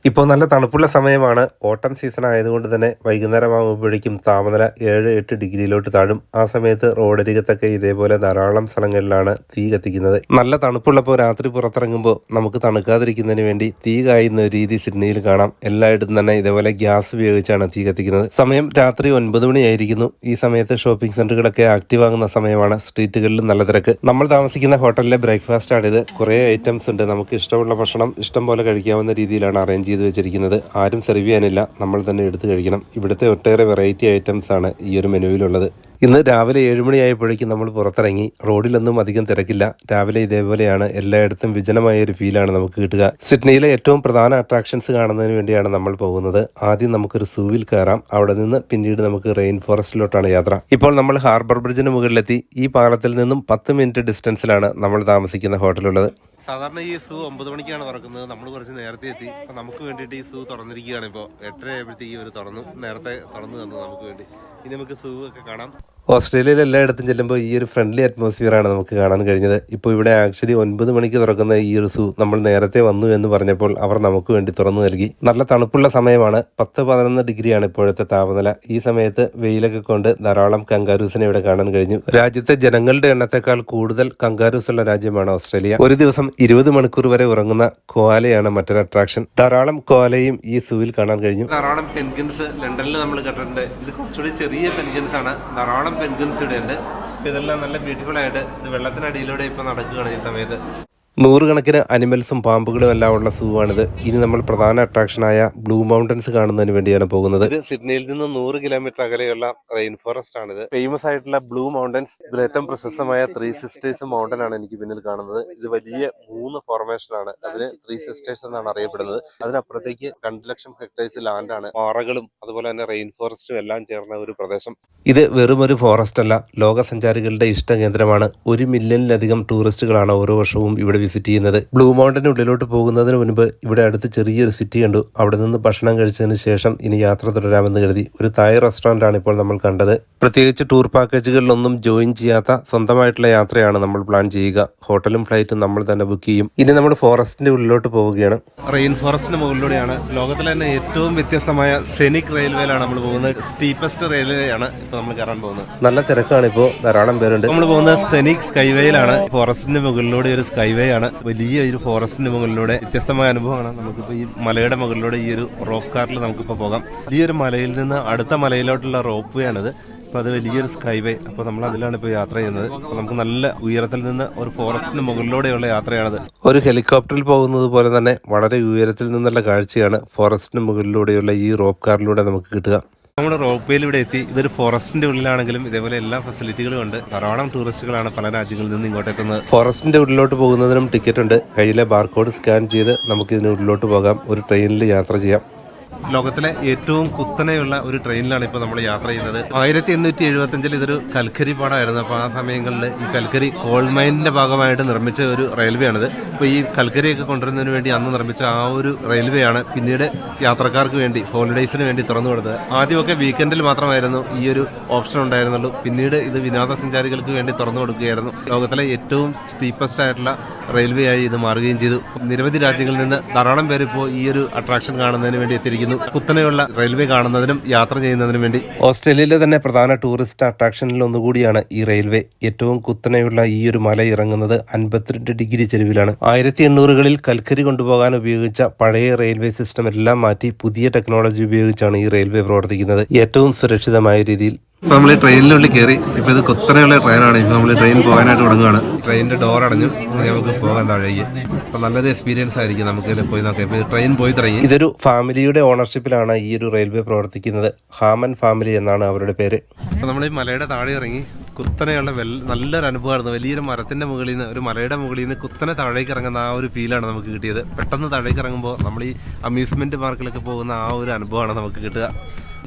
ഇപ്പോൾ നല്ല തണുപ്പുള്ള സമയമാണ്. ഓട്ടം സീസൺ ആയതുകൊണ്ട് തന്നെ വൈകുന്നേരമാകുമ്പോഴേക്കും താപനില 7-8 ഡിഗ്രിയിലോട്ട് താഴും. ആ സമയത്ത് റോഡരികത്തൊക്കെ ഇതേപോലെ ധാരാളം സ്ഥലങ്ങളിലാണ് തീ കത്തിക്കുന്നത്. നല്ല തണുപ്പുള്ളപ്പോൾ രാത്രി പുറത്തിറങ്ങുമ്പോൾ നമുക്ക് തണുക്കാതിരിക്കുന്നതിന് വേണ്ടി തീ കായുന്ന ഒരു രീതി സിഡ്നിയിൽ കാണാം. എല്ലായിടത്തും തന്നെ ഇതേപോലെ ഗ്യാസ് ഉപയോഗിച്ചാണ് തീ കത്തിക്കുന്നത്. സമയം രാത്രി 9 മണിയായിരിക്കുന്നു. ഈ സമയത്ത് ഷോപ്പിംഗ് സെന്ററുകളൊക്കെ ആക്റ്റീവ് ആകുന്ന സമയമാണ്. സ്ട്രീറ്റുകളിലും നല്ല തിരക്ക്. നമ്മൾ താമസിക്കുന്ന ഹോട്ടലിലെ ബ്രേക്ക്ഫാസ്റ്റ് ആണിത്. കുറേ ഐറ്റംസ് ഉണ്ട്. നമുക്ക് ഇഷ്ടമുള്ള ഭക്ഷണം ഇഷ്ടം പോലെ കഴിക്കാവുന്ന രീതിയിലാണ് അറേഞ്ച് ചെയ്ത് വെച്ചിരിക്കുന്നത്. ആരും സെർവ് ചെയ്യാനില്ല, നമ്മൾ തന്നെ എടുത്ത് കഴിക്കണം. ഇവിടുത്തെ ഒട്ടേറെ വെറൈറ്റി ഐറ്റംസ് ആണ് ഈ ഒരു മെനുവിലുള്ളത്. ഇന്ന് രാവിലെ 7 മണിയായപ്പോഴേക്കും നമ്മൾ പുറത്തിറങ്ങി. റോഡിലൊന്നും അധികം തിരക്കില്ല. രാവിലെ ഇതേപോലെയാണ്. എല്ലായിടത്തും വിജനമായ ഒരു ഫീലാണ് നമുക്ക് കിട്ടുക. സിഡ്നിയിലെ ഏറ്റവും പ്രധാന അട്രാക്ഷൻസ് കാണുന്നതിന് വേണ്ടിയാണ് നമ്മൾ പോകുന്നത്. ആദ്യം നമുക്കൊരു സൂവിൽ കയറാം. അവിടെ നിന്ന് പിന്നീട് നമുക്ക് റെയിൻ ഫോറസ്റ്റിലോട്ടാണ് യാത്ര. ഇപ്പോൾ നമ്മൾ ഹാർബർ ബ്രിഡ്ജിന് മുകളിലെത്തി. ഈ പാലത്തിൽ നിന്നും 10 മിനിറ്റ് ഡിസ്റ്റൻസിലാണ് നമ്മൾ താമസിക്കുന്ന ഹോട്ടലുള്ളത്. സാധാരണ ഈ സൂ 9 മണിക്കാണ് തുറക്കുന്നത്. നമ്മൾ കുറച്ച് നേരത്തെ എത്തി. അപ്പം നമുക്ക് വേണ്ടിയിട്ട് ഈ സൂ തുറന്നിരിക്കുകയാണ്. ഇപ്പോൾ 8:30 ആയപ്പോഴത്തേക്ക് ഇവർ തുറന്നു. നേരത്തെ തുറന്നു തന്നു നമുക്ക് വേണ്ടി. ഇനി നമുക്ക് സൂ ഒക്കെ കാണാം. ഓസ്ട്രേലിയയിൽ എല്ലായിടത്തും ചെല്ലുമ്പോൾ ഈ ഒരു ഫ്രണ്ട്ലി അറ്റ്മോസ്ഫിയറാണ് നമുക്ക് കാണാൻ കഴിഞ്ഞത്. ഇപ്പോൾ ഇവിടെ ആക്ച്വലി 9 മണിക്ക് തുറക്കുന്ന ഈ ഒരു സൂ നമ്മൾ നേരത്തെ വന്നു എന്ന് പറഞ്ഞപ്പോൾ അവർ നമുക്ക് വേണ്ടി തുറന്നു നൽകി. നല്ല തണുപ്പുള്ള സമയമാണ്. 10-11 ഡിഗ്രിയാണ് ഇപ്പോഴത്തെ താപനില. ഈ സമയത്ത് വെയിലൊക്കെ കൊണ്ട് ധാരാളം കങ്കാരൂസിനെ ഇവിടെ കാണാൻ കഴിഞ്ഞു. രാജ്യത്തെ ജനങ്ങളുടെ എണ്ണത്തെക്കാൾ കൂടുതൽ കങ്കാരൂസ് ഉള്ള രാജ്യമാണ് ഓസ്ട്രേലിയ. ഒരു ദിവസം 20 മണിക്കൂർ വരെ ഉറങ്ങുന്ന കോലയാണ് മറ്റൊരു അട്രാക്ഷൻ. ധാരാളം കോലയും ഈ സൂവിൽ കാണാൻ കഴിഞ്ഞു. ധാരാളം പെൻഗ്വിൻസ് ലണ്ടനിൽ നമ്മൾ കണ്ടിട്ടുണ്ട്. ഇത് കുറച്ചുകൂടി ചെറിയ പെൻഗ്വിൻസ് ആണ്. ധാരാളം പെൻഗ്വിൻസ് ഇവിടെ ഉണ്ട്. ഇതെല്ലാം നല്ല ബ്യൂട്ടിഫുൾ ആയിട്ട് ഇത് വെള്ളത്തിനടിയിലൂടെ ഇപ്പൊ നടക്കുകയാണ് ഈ സമയത്ത്. 100 കണക്കിന് അനിമൽസും പാമ്പുകളും എല്ലാം ഉള്ള സൂ ആണിത്. ഇനി നമ്മൾ പ്രധാന അട്രാക്ഷനായ ബ്ലൂ മൗണ്ടൻസ് കാണുന്നതിന് വേണ്ടിയാണ് പോകുന്നത്. ഇത് സിഡ്നിയിൽ നിന്ന് 100 കിലോമീറ്റർ അകലെയുള്ള റെയിൻ ഫോറസ്റ്റ് ആണിത്. ഫേമസ് ആയിട്ടുള്ള ബ്ലൂ മൗണ്ടൻസ്. ഇതിൽ ഏറ്റവും പ്രശസ്തമായ 3 സിസ്റ്റേഴ്സ് മൗണ്ടൻ ആണ് എനിക്ക് പിന്നിൽ കാണുന്നത്. ഇത് വലിയ 3 ഫോർമേഷൻ ആണ്. അതിന് 3 സിസ്റ്റേഴ്സ് എന്നാണ് അറിയപ്പെടുന്നത്. അതിനപ്പുറത്തേക്ക് 2 ലക്ഷം ഹെക്ടേഴ്സ് ലാൻഡ് ആണ്. പാറകളും അതുപോലെ തന്നെ റെയിൻ ഫോറസ്റ്റും എല്ലാം ചേർന്ന ഒരു പ്രദേശം. ഇത് വെറും ഒരു ഫോറസ്റ്റ് അല്ല, ലോകസഞ്ചാരികളുടെ ഇഷ്ട കേന്ദ്രമാണ്. 1 മില്യണിലധികം ടൂറിസ്റ്റുകളാണ് ഓരോ വർഷവും ഇവിടെ വിസിറ്റ് ചെയ്യുന്നത്. ബ്ലൂ മൗണ്ടന്റെ ഉള്ളിലോട്ട് പോകുന്നതിന് മുൻപ് ഇവിടെ അടുത്ത് ചെറിയൊരു സിറ്റി കണ്ടു. അവിടെ നിന്ന് ഭക്ഷണം കഴിച്ചതിന് ശേഷം ഇനി യാത്ര തുടരാമെന്ന് കരുതി ഒരു തായ് റെസ്റ്റോറന്റ് ആണ് ഇപ്പോൾ നമ്മൾ കണ്ടത്. പ്രത്യേകിച്ച് ടൂർ പാക്കേജുകളിലൊന്നും ജോയിൻ ചെയ്യാത്ത സ്വന്തമായിട്ടുള്ള യാത്രയാണ് നമ്മൾ പ്ലാൻ ചെയ്യുക. ഹോട്ടലും ഫ്ലൈറ്റും നമ്മൾ തന്നെ ബുക്ക് ചെയ്യും. ഇനി നമ്മൾ ഫോറസ്റ്റിന്റെ ഉള്ളിലോട്ട് പോവുകയാണ്. റെയിൻ ഫോറസ്റ്റിന്റെ മുകളിലൂടെയാണ്. ലോകത്തിലെ തന്നെ ഏറ്റവും വ്യത്യസ്തമായ സെനിക് റെയിൽവേയിലാണ് നമ്മൾ പോകുന്നത്. സ്റ്റീപ്പസ്റ്റ് റെയിൽവേ ആണ് ഇപ്പോൾ നമ്മൾ കയറാൻ പോകുന്നത്. നല്ല തിരക്കാണ്. ഇപ്പോൾ ധാരാളം പേരുണ്ട്. നമ്മൾ പോകുന്നത് സെനിക് സ്കൈവേയിലാണ്. ഫോറസ്റ്റിന്റെ മുകളിലൂടെ ഒരു സ്കൈവേ ആണ്. വലിയ ഒരു ഫോറസ്റ്റിന്റെ മുകളിലൂടെ വ്യത്യസ്തമായ അനുഭവമാണ്. നമുക്കിപ്പോൾ ഈ മലയുടെ മുകളിലൂടെ ഈ ഒരു റോപ്പ് കാറിൽ നമുക്കിപ്പോൾ പോകാം. ഈ ഒരു മലയിൽ നിന്ന് അടുത്ത മലയിലോട്ടുള്ള റോപ്പ് വേ ആണിത്. അപ്പോൾ അത് വലിയൊരു സ്കൈവേ. അപ്പോൾ നമ്മൾ അതിലാണ് ഇപ്പോൾ യാത്ര ചെയ്യുന്നത്. അപ്പോൾ നമുക്ക് നല്ല ഉയരത്തിൽ നിന്ന് ഒരു ഫോറസ്റ്റിന് മുകളിലൂടെയുള്ള യാത്രയാണത്. ഒരു ഹെലികോപ്റ്ററിൽ പോകുന്നത് പോലെ തന്നെ വളരെ ഉയരത്തിൽ നിന്നുള്ള കാഴ്ചയാണ് ഫോറസ്റ്റിന് മുകളിലൂടെയുള്ള ഈ റോപ്പ് കാറിലൂടെ നമുക്ക് കിട്ടുക. നമ്മൾ റോപ്പ് വേയിൽ ഇവിടെ എത്തി. ഇതൊരു ഫോറസ്റ്റിന്റെ ഉള്ളിലാണെങ്കിലും ഇതേപോലെ എല്ലാ ഫെസിലിറ്റികളും ഉണ്ട്. ധാരാളം ടൂറിസ്റ്റുകളാണ് പല രാജ്യങ്ങളിൽ നിന്ന് ഇങ്ങോട്ട് എത്തുന്നത്. ഫോറസ്റ്റിന്റെ ഉള്ളിലോട്ട് പോകുന്നതിനും ടിക്കറ്റ് ഉണ്ട്. കയ്യിലെ ബാർകോഡ് സ്കാൻ ചെയ്ത് നമുക്ക് ഇതിന് ഉള്ളിലോട്ട് പോകാം. ഒരു ട്രെയിനിൽ യാത്ര ചെയ്യാം. ലോകത്തിലെ ഏറ്റവും കുത്തനെയുള്ള ഒരു ട്രെയിനിലാണ് ഇപ്പോൾ നമ്മൾ യാത്ര ചെയ്യുന്നത്. 1875 ഇതൊരു കൽക്കരി പാടമായിരുന്നു. അപ്പോൾ ആ സമയങ്ങളിൽ ഈ കൽക്കരി കോൾ മൈനിന്റെ ഭാഗമായിട്ട് നിർമ്മിച്ച ഒരു റെയിൽവേ ആണിത്. അപ്പോൾ ഈ കൽക്കരിയൊക്കെ കൊണ്ടുവരുന്നതിന് വേണ്ടി അന്ന് നിർമ്മിച്ച ആ ഒരു റെയിൽവേ ആണ് പിന്നീട് യാത്രക്കാർക്ക് വേണ്ടി ഹോളിഡേയ്സിന് വേണ്ടി തുറന്നു കൊടുത്തത്. ആദ്യമൊക്കെ വീക്കെൻഡിൽ മാത്രമായിരുന്നു ഈ ഒരു ഓപ്ഷൻ ഉണ്ടായിരുന്നുള്ളൂ. പിന്നീട് ഇത് വിനോദസഞ്ചാരികൾക്ക് വേണ്ടി തുറന്നു കൊടുക്കുകയായിരുന്നു. ലോകത്തിലെ ഏറ്റവും സ്റ്റീപ്പസ്റ്റ് ആയിട്ടുള്ള റെയിൽവേ ആയി ഇത് മാറുകയും ചെയ്തു. നിരവധി രാജ്യങ്ങളിൽ നിന്ന് ധാരാളം പേര് ഇപ്പോൾ ഈ ഒരു അട്രാക്ഷൻ കാണുന്നതിന് വേണ്ടി എത്തിയിരിക്കുന്നു. കുത്തനെയുള്ള റെയിൽവേ കാണുന്നതിനും യാത്ര ചെയ്യുന്നതിനും വേണ്ടി. ഓസ്ട്രേലിയയിലെ തന്നെ പ്രധാന ടൂറിസ്റ്റ് അട്രാക്ഷനിൽ ഒന്നുകൂടിയാണ് ഈ റെയിൽവേ. ഏറ്റവും കുത്തനെയുള്ള ഈ ഒരു മല ഇറങ്ങുന്നത് 52 ഡിഗ്രി ചെരുവിലാണ്. 1800കളിൽ കൽക്കരി കൊണ്ടുപോകാൻ ഉപയോഗിച്ച പഴയ റെയിൽവേ സിസ്റ്റം എല്ലാം മാറ്റി പുതിയ ടെക്നോളജി ഉപയോഗിച്ചാണ് ഈ റെയിൽവേ പ്രവർത്തിക്കുന്നത്. ഏറ്റവും സുരക്ഷിതമായ രീതിയിൽ. ഇപ്പൊ നമ്മൾ ഈ ട്രെയിനിനുള്ളിൽ കയറി. ഇപ്പൊ ഇത് കുത്തനെയുള്ള ട്രെയിനാണ്. ഇപ്പൊ നമ്മൾ ട്രെയിൻ പോകാനായിട്ട് തുടങ്ങുകയാണ്. ട്രെയിനിന്റെ ഡോർ അടഞ്ഞു. നമുക്ക് പോകാൻ താഴേക്ക്. അപ്പൊ നല്ലൊരു എക്സ്പീരിയൻസ് ആയിരിക്കും നമുക്ക് ഇതിൽ പോയി നോക്കാം. ഇപ്പൊ ട്രെയിൻ പോയി തുടങ്ങി. ഇതൊരു ഫാമിലിയുടെ ഓണർഷിപ്പിലാണ് ഈ ഒരു റെയിൽവേ പ്രവർത്തിക്കുന്നത്. ഹാമൻ ഫാമിലി എന്നാണ് അവരുടെ പേര്. അപ്പൊ നമ്മൾ ഈ മലയുടെ താഴെ ഇറങ്ങി. കുത്തനെയുള്ള നല്ലൊരു അനുഭവമായിരുന്നു. വലിയൊരു മരത്തിന്റെ മുകളിൽ നിന്ന്, ഒരു മലയുടെ മുകളിൽ നിന്ന് കുത്തനെ താഴേക്ക് ഇറങ്ങുന്ന ആ ഒരു ഫീലാണ് നമുക്ക് കിട്ടിയത്. പെട്ടെന്ന് താഴേക്ക് ഇറങ്ങുമ്പോൾ നമ്മൾ ഈ അമ്യൂസ്മെന്റ് പാർക്കിലൊക്കെ പോകുന്ന ആ ഒരു അനുഭവമാണ് നമുക്ക് കിട്ടുക.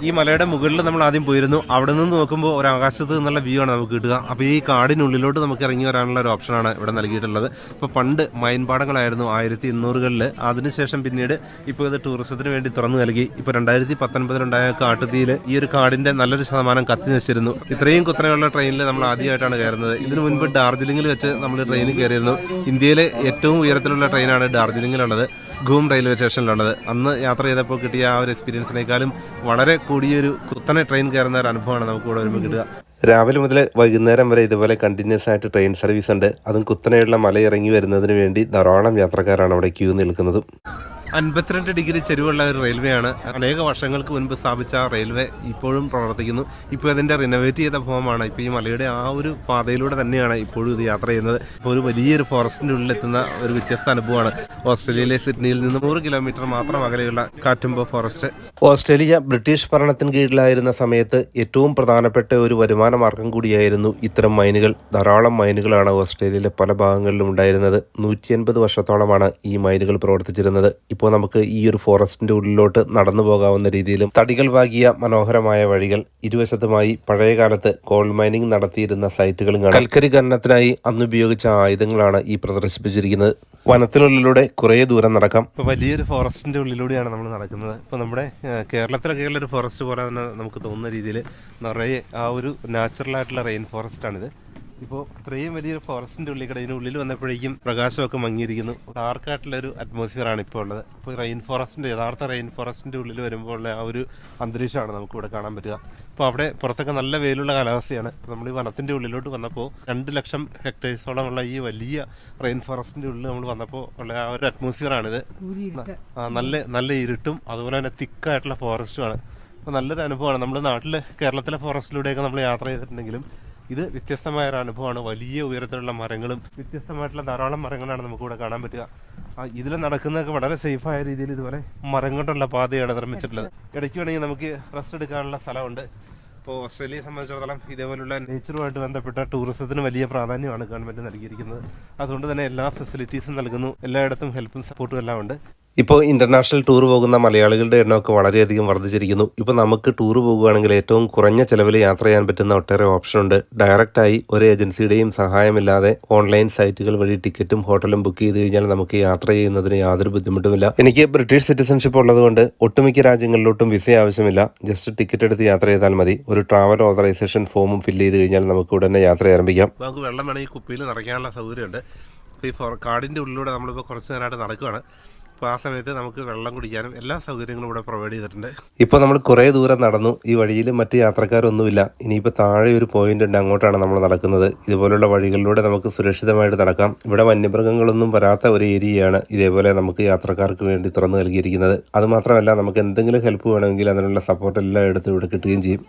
ഈ മലയുടെ മുകളിൽ നമ്മൾ ആദ്യം പോയിരുന്നു. അവിടെ നിന്ന് നോക്കുമ്പോൾ ഒരു ആകാശത്ത് നിന്നുള്ള വ്യൂ ആണ് നമുക്ക് കിട്ടുക. അപ്പോൾ ഈ കാടിനുള്ളിലോട്ട് നമുക്ക് ഇറങ്ങി വരാനുള്ള ഒരു ഓപ്ഷനാണ് ഇവിടെ നൽകിയിട്ടുള്ളത്. ഇപ്പോൾ പണ്ട് മൈൻപാടങ്ങളായിരുന്നു 1800-കളിൽ. അതിനുശേഷം പിന്നീട് ഇപ്പോൾ ഇത് ടൂറിസത്തിന് വേണ്ടി തുറന്നു നൽകി. ഇപ്പോൾ 2019-ലുണ്ടായ കാട്ടുതീയിൽ ഈ ഒരു കാടിൻ്റെ നല്ലൊരു ശതമാനം കത്തി നശിച്ചിരുന്നു. ഇത്രയും കുത്തനെയുള്ള ട്രെയിനിൽ നമ്മൾ ആദ്യമായിട്ടാണ് കയറുന്നത്. ഇതിനു മുൻപ് ഡാർജിലിംഗിൽ വെച്ച് നമ്മൾ ട്രെയിനിൽ കയറിയിരുന്നു. ഇന്ത്യയിലെ ഏറ്റവും ഉയരത്തിലുള്ള ട്രെയിനാണ് ഡാർജിലിംഗിലുള്ളത്, ഗൂം റെയിൽവേ സ്റ്റേഷനിലുള്ളത്. അന്ന് യാത്ര ചെയ്തപ്പോൾ കിട്ടിയ ആ ഒരു എക്സ്പീരിയൻസിനേക്കാളും വളരെ കൂടിയൊരു കുത്തനെ ട്രെയിൻ കയറുന്ന ഒരു അനുഭവമാണ് നമുക്ക് ഇവിടെ വരുമ്പോൾ കിട്ടുക. രാവിലെ മുതൽ വൈകുന്നേരം വരെ ഇതുപോലെ കണ്ടിന്യൂസ് ആയിട്ട് ട്രെയിൻ സർവീസ് ഉണ്ട്. അതും കുത്തനെയുള്ള മല ഇറങ്ങി വരുന്നതിന് വേണ്ടി ധാരാളം യാത്രക്കാരാണ് അവിടെ ക്യൂ നിൽക്കുന്നതും. 52 ഡിഗ്രി ചെരിവുള്ള ഒരു റെയിൽവേ ആണ്. അനേക വർഷങ്ങൾക്ക് മുൻപ് സ്ഥാപിച്ച റെയിൽവേ ഇപ്പോഴും പ്രവർത്തിക്കുന്നു. ഇപ്പോൾ അതിൻ്റെ റിനോവേറ്റ് ചെയ്ത ഫോമാണ്. ഇപ്പോൾ ഈ മലയുടെ ആ ഒരു പാതയിലൂടെ തന്നെയാണ് ഇപ്പോഴും ഇത് യാത്ര ചെയ്യുന്നത്. ഇപ്പോൾ ഒരു വലിയൊരു ഫോറസ്റ്റിൻ്റെ ഉള്ളിലെത്തുന്ന ഒരു വ്യത്യസ്ത അനുഭവമാണ്. ഓസ്ട്രേലിയയിലെ സിഡ്നിയിൽ നിന്ന് 100 കിലോമീറ്റർ മാത്രം അകലെയുള്ള കാറ്റുംബോ ഫോറസ്റ്റ്. ഓസ്ട്രേലിയ ബ്രിട്ടീഷ് ഭരണത്തിന് കീഴിലായിരുന്ന സമയത്ത് ഏറ്റവും പ്രധാനപ്പെട്ട ഒരു വരുമാന മാർഗം കൂടിയായിരുന്നു ഇത്തരം മൈനുകൾ. ധാരാളം മൈനുകളാണ് ഓസ്ട്രേലിയയിലെ പല ഭാഗങ്ങളിലും ഉണ്ടായിരുന്നത്. 150 വർഷത്തോളമാണ് ഈ മൈനുകൾ പ്രവർത്തിച്ചിരുന്നത്. ഇപ്പോൾ നമുക്ക് ഈ ഒരു ഫോറസ്റ്റിന്റെ ഉള്ളിലോട്ട് നടന്നു പോകാവുന്ന രീതിയിലും തടികൾ പാകിയ മനോഹരമായ വഴികൾ, ഇരുവശത്തുമായി പഴയകാലത്ത് കോൾ മൈനിങ് നടത്തിയിരുന്ന സൈറ്റുകളും കാണാം. കൽക്കരി ഖനനത്തിനായി അന്ന് ഉപയോഗിച്ച ആയുധങ്ങളാണ് ഈ പ്രദർശിപ്പിച്ചിരിക്കുന്നത്. വനത്തിനുള്ളിലൂടെ കുറേ ദൂരം നടക്കാം. ഇപ്പോൾ വലിയൊരു ഫോറസ്റ്റിന്റെ ഉള്ളിലൂടെയാണ് നമ്മൾ നടക്കുന്നത്. ഇപ്പോൾ നമ്മുടെ കേരളത്തിലൊക്കെയുള്ള ഒരു ഫോറസ്റ്റ് പോലെ തന്നെ നമുക്ക് തോന്നുന്ന രീതിയിൽ നിറയെ ആ ഒരു നാച്ചുറൽ ആയിട്ടുള്ള റെയിൻ ഫോറസ്റ്റ് ആണിത്. ഇപ്പോൾ ഇത്രയും വലിയൊരു ഫോറസ്റ്റിന്റെ ഇതിനുള്ളിൽ വന്നപ്പോഴേക്കും പ്രകാശമൊക്കെ മങ്ങിയിരിക്കുന്നു. ഡാർക്കായിട്ടുള്ള ഒരു അറ്റ്മോസ്ഫിയർ ആണ് ഇപ്പോൾ ഉള്ളത്. ഇപ്പോൾ യഥാർത്ഥ റെയിൻ ഫോറസ്റ്റിന്റെ ഉള്ളിൽ വരുമ്പോൾ ഉള്ള ആ ഒരു അന്തരീക്ഷമാണ് നമുക്ക് ഇവിടെ കാണാൻ പറ്റുക. ഇപ്പോൾ അവിടെ പുറത്തൊക്കെ നല്ല വെയിലുള്ള കാലാവസ്ഥയാണ്. നമ്മൾ ഈ വനത്തിന്റെ ഉള്ളിലോട്ട് വന്നപ്പോൾ 2 ലക്ഷം ഹെക്ടേഴ്സോളം ഉള്ള ഈ വലിയ റെയിൻ ഫോറസ്റ്റിന്റെ ഉള്ളിൽ നമ്മൾ വന്നപ്പോൾ ഉള്ള ആ ഒരു അറ്റ്മോസ്ഫിയർ ആണിത്. നല്ല ഇരുട്ടും അതുപോലെ തന്നെ തിക്കായിട്ടുള്ള ഫോറസ്റ്റുമാണ്. അപ്പോൾ നല്ലൊരു അനുഭവമാണ്. നമ്മൾ കേരളത്തിലെ ഫോറസ്റ്റിലൂടെയൊക്കെ നമ്മൾ യാത്ര ചെയ്തിട്ടുണ്ടെങ്കിലും ഇത് വ്യത്യസ്തമായ ഒരു അനുഭവമാണ്. വലിയ ഉയരത്തിലുള്ള മരങ്ങളും വ്യത്യസ്തമായിട്ടുള്ള ധാരാളം മരങ്ങളാണ് നമുക്കിവിടെ കാണാൻ പറ്റുക. ഇതിൽ നടക്കുന്നതൊക്കെ വളരെ സേഫായ രീതിയിൽ ഇതുപോലെ മരം കൊണ്ടുള്ള പാതയാണ് നിർമ്മിച്ചിട്ടുള്ളത്. ഇടയ്ക്ക് വേണമെങ്കിൽ നമുക്ക് റെസ്റ്റ് എടുക്കാനുള്ള സ്ഥലമുണ്ട്. ഇപ്പോൾ ഓസ്ട്രേലിയയെ സംബന്ധിച്ചിടത്തോളം ഇതേപോലുള്ള നേച്ചറുമായിട്ട് ബന്ധപ്പെട്ട ടൂറിസത്തിന് വലിയ പ്രാധാന്യമാണ് ഗവൺമെൻറ് നൽകിയിരിക്കുന്നത്. അതുകൊണ്ട് തന്നെ എല്ലാ ഫെസിലിറ്റീസും നൽകുന്നു. എല്ലായിടത്തും ഹെൽപ്പും സപ്പോർട്ടും എല്ലാം ഉണ്ട്. ഇപ്പോൾ ഇൻ്റർനാഷണൽ ടൂർ പോകുന്ന മലയാളികളുടെ എണ്ണമൊക്കെ വളരെയധികം വർദ്ധിച്ചിരിക്കുന്നു. ഇപ്പോൾ നമുക്ക് ടൂർ പോകുകയാണെങ്കിൽ ഏറ്റവും കുറഞ്ഞ ചിലവിൽ യാത്ര ചെയ്യാൻ പറ്റുന്ന ഒട്ടേറെ ഓപ്ഷനുണ്ട്. ഡയറക്റ്റായി ഒരു ഏജൻസിയുടെയും സഹായമില്ലാതെ ഓൺലൈൻ സൈറ്റുകൾ വഴി ടിക്കറ്റും ഹോട്ടലും ബുക്ക് ചെയ്ത് കഴിഞ്ഞാൽ നമുക്ക് യാത്ര ചെയ്യുന്നതിന് യാതൊരു ബുദ്ധിമുട്ടുമില്ല. എനിക്ക് ബ്രിട്ടീഷ് സിറ്റിസൺഷിപ്പ് ഉള്ളതുകൊണ്ട് ഒട്ടുമിക്ക രാജ്യങ്ങളിലോട്ടും വിസ ആവശ്യമില്ല. ജസ്റ്റ് ടിക്കറ്റ് എടുത്ത് യാത്ര ചെയ്താൽ മതി. ഒരു ട്രാവൽ ഓതറൈസേഷൻ ഫോമും ഫില്ല് ചെയ്ത് കഴിഞ്ഞാൽ നമുക്ക് ഉടനെ യാത്ര ആരംഭിക്കാം. നമുക്ക് വെള്ളം വേണമെങ്കിൽ കുപ്പിയിൽ നിറയ്ക്കാനുള്ള സൗകര്യമുണ്ട്. ഇപ്പോൾ ഈ കാടിൻ്റെ ഉള്ളിലൂടെ നമ്മളിപ്പോൾ കുറച്ച് നേരമായിട്ട് നടക്കുകയാണ്. അപ്പോൾ ആ സമയത്ത് നമുക്ക് വെള്ളം കുടിക്കാനും എല്ലാ സൗകര്യങ്ങളും ഇവിടെ പ്രൊവൈഡ് ചെയ്തിട്ടുണ്ട്. ഇപ്പോൾ നമ്മൾ കുറേ ദൂരം നടന്നു. ഈ വഴിയിൽ മറ്റ് യാത്രക്കാരൊന്നുമില്ല. ഇനിയിപ്പോൾ താഴെ ഒരു പോയിന്റ് ഉണ്ട്, അങ്ങോട്ടാണ് നമ്മൾ നടക്കുന്നത്. ഇതുപോലുള്ള വഴികളിലൂടെ നമുക്ക് സുരക്ഷിതമായിട്ട് നടക്കാം. ഇവിടെ വന്യമൃഗങ്ങളൊന്നും വരാത്ത ഒരു ഏരിയയാണ് ഇതേപോലെ നമുക്ക് യാത്രക്കാർക്ക് വേണ്ടി തുറന്നു നൽകിയിരിക്കുന്നത്. അതുമാത്രമല്ല, നമുക്ക് എന്തെങ്കിലും ഹെൽപ്പ് വേണമെങ്കിൽ അതിനുള്ള സപ്പോർട്ട് എല്ലായിടത്തും ഇവിടെ കിട്ടുകയും ചെയ്യും.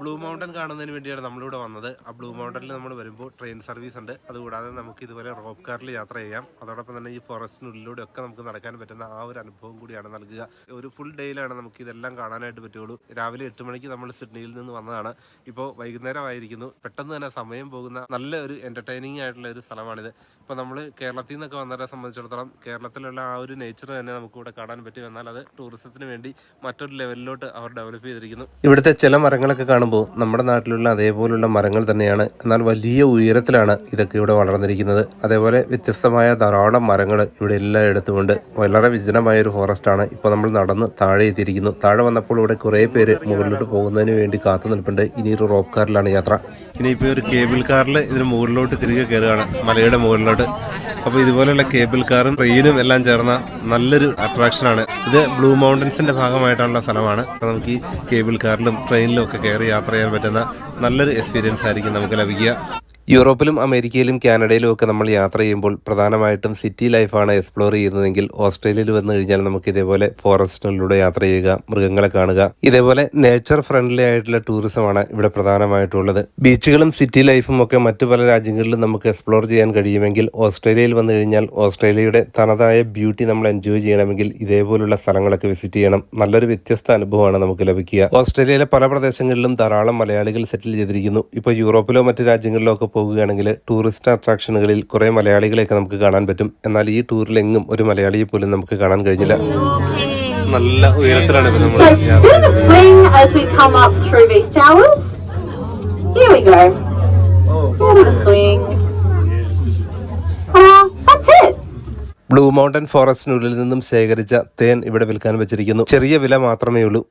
ബ്ലൂ മൗണ്ടൻ കാണുന്നതിന് വേണ്ടിയാണ് നമ്മളിവിടെ വന്നത്. ആ ബ്ലൂ മൗണ്ടനിൽ നമ്മൾ വരുമ്പോൾ ട്രെയിൻ സർവീസ് ഉണ്ട്. അതുകൂടാതെ നമുക്ക് ഇതുപോലെ റോപ്പ് കാറിൽ യാത്ര ചെയ്യാം. അതോടൊപ്പം തന്നെ ഈ ഫോറസ്റ്റിനുള്ളിലൂടെ ഒക്കെ നമുക്ക് നടക്കാൻ പറ്റുന്ന ആ ഒരു അനുഭവം കൂടിയാണ് നൽകുക. ഒരു ഫുൾ ഡേയിലാണ് നമുക്ക് ഇതെല്ലാം കാണാനായിട്ട് പറ്റുള്ളൂ. രാവിലെ 8 മണിക്ക് നമ്മൾ സിഡ്നിയിൽ നിന്ന് വന്നതാണ്. ഇപ്പോൾ വൈകുന്നേരമായിരിക്കുന്നു. പെട്ടെന്ന് തന്നെ സമയം പോകുന്ന നല്ല ഒരു എൻ്റർടൈനിങ് ആയിട്ടുള്ള ഒരു സ്ഥലമാണിത്. ഇപ്പോൾ നമ്മൾ കേരളത്തിൽ നിന്നൊക്കെ വന്നവരെ സംബന്ധിച്ചിടത്തോളം കേരളത്തിലുള്ള ആ ഒരു നേച്ചർ തന്നെ നമുക്കിവിടെ കാണാൻ പറ്റും. എന്നാൽ അത് ടൂറിസത്തിന് വേണ്ടി മറ്റൊരു ലെവലിലോട്ട് അവർ ഡെവലപ്പ് ചെയ്തിരിക്കുന്നു. ഇവിടുത്തെ ചില മരങ്ങളൊക്കെ കാണുമ്പോൾ നമ്മുടെ നാട്ടിലുള്ള അതേപോലുള്ള മരങ്ങൾ തന്നെയാണ്. എന്നാൽ വലിയ ഉയരത്തിലാണ് ഇതൊക്കെ ഇവിടെ വളർന്നിരിക്കുന്നത്. അതേപോലെ വ്യത്യസ്തമായ ധാരാളം മരങ്ങൾ ഇവിടെ എല്ലായിടത്തും ഉണ്ട്. വളരെ വിജനമായ ഒരു ഫോറസ്റ്റ് ആണ്. ഇപ്പോൾ നമ്മൾ നടന്ന് താഴെ എത്തിയിരിക്കുന്നു. താഴെ വന്നപ്പോൾ ഇവിടെ കുറേ പേര് മുകളിലോട്ട് പോകുന്നതിന് വേണ്ടി കാത്തു നിൽപ്പുണ്ട്. ഇനി ഒരു റോപ്പ് കാറിലാണ് യാത്ര. ഇനിയിപ്പോൾ ഒരു കേബിൾ കാറിൽ ഇതിന് മുകളിലോട്ട് തിരികെ കയറുകയാണ്, മലയുടെ മുകളിലോട്ട്. അപ്പോൾ ഇതുപോലെയുള്ള കേബിൾ കാറും ട്രെയിനും എല്ലാം ചേർന്ന നല്ലൊരു അട്രാക്ഷനാണ്. ഇത് ബ്ലൂ മൗണ്ടൻസിന്റെ ഭാഗമായിട്ടുള്ള സ്ഥലമാണ്. അപ്പോൾ നമുക്ക് ഈ കേബിൾ കാറിലും ട്രെയിനിലും ഒക്കെ കയറി യാത്ര ചെയ്യാൻ പറ്റുന്ന നല്ലൊരു എക്സ്പീരിയൻസ് ആയിരിക്കും നമുക്ക് ലഭിക്കുക. യൂറോപ്പിലും അമേരിക്കയിലും കാനഡയിലും ഒക്കെ നമ്മൾ യാത്ര ചെയ്യുമ്പോൾ പ്രധാനമായിട്ടും സിറ്റി ലൈഫാണ് എക്സ്പ്ലോർ ചെയ്യുന്നതെങ്കിൽ ഓസ്ട്രേലിയയിൽ വന്നു കഴിഞ്ഞാൽ നമുക്ക് ഇതേപോലെ ഫോറസ്റ്റിനുള്ളിലൂടെ യാത്ര ചെയ്യുക, മൃഗങ്ങളെ കാണുക, ഇതേപോലെ നേച്ചർ ഫ്രണ്ട്ലി ആയിട്ടുള്ള ടൂറിസമാണ് ഇവിടെ പ്രധാനമായിട്ടുള്ളത്. ബീച്ചുകളും സിറ്റി ലൈഫും ഒക്കെ മറ്റു പല രാജ്യങ്ങളിലും നമുക്ക് എക്സ്പ്ലോർ ചെയ്യാൻ കഴിയുമെങ്കിൽ ഓസ്ട്രേലിയയിൽ വന്നു കഴിഞ്ഞാൽ ഓസ്ട്രേലിയയുടെ തനതായ ബ്യൂട്ടി നമ്മൾ എൻജോയ് ചെയ്യണമെങ്കിൽ ഇതേപോലുള്ള സ്ഥലങ്ങളൊക്കെ വിസിറ്റ് ചെയ്യണം. നല്ലൊരു വ്യത്യസ്ത അനുഭവമാണ് നമുക്ക് ലഭിക്കുക. ഓസ്ട്രേലിയയിലെ പല പ്രദേശങ്ങളിലും ധാരാളം മലയാളികൾ സെറ്റിൽ ചെയ്തിരിക്കുന്നു. ഇപ്പോൾ യൂറോപ്പിലോ മറ്റു രാജ്യങ്ങളിലോ ഒക്കെ പോകുകയാണെങ്കിൽ ടൂറിസ്റ്റ് അട്രാക്ഷനുകളിൽ കുറേ മലയാളികളെയൊക്കെ നമുക്ക് കാണാൻ പറ്റും. എന്നാൽ ഈ ടൂറിലെങ്ങും ഒരു മലയാളിയെ പോലും നമുക്ക് കാണാൻ കഴിഞ്ഞില്ല. നല്ല ഉയരത്തിലാണ് ഇപ്പൊ So നമ്മൾ bit of a swing as we come up through these towers. Here we go. Bit of a swing. That's it. Blue mountain ഫോറസ്റ്റിനുള്ളിൽ നിന്നും ശേഖരിച്ച തേൻ ഇവിടെ വിൽക്കാൻ വെച്ചിരിക്കുന്നു. ചെറിയ വില മാത്രമേ ഉള്ളൂ.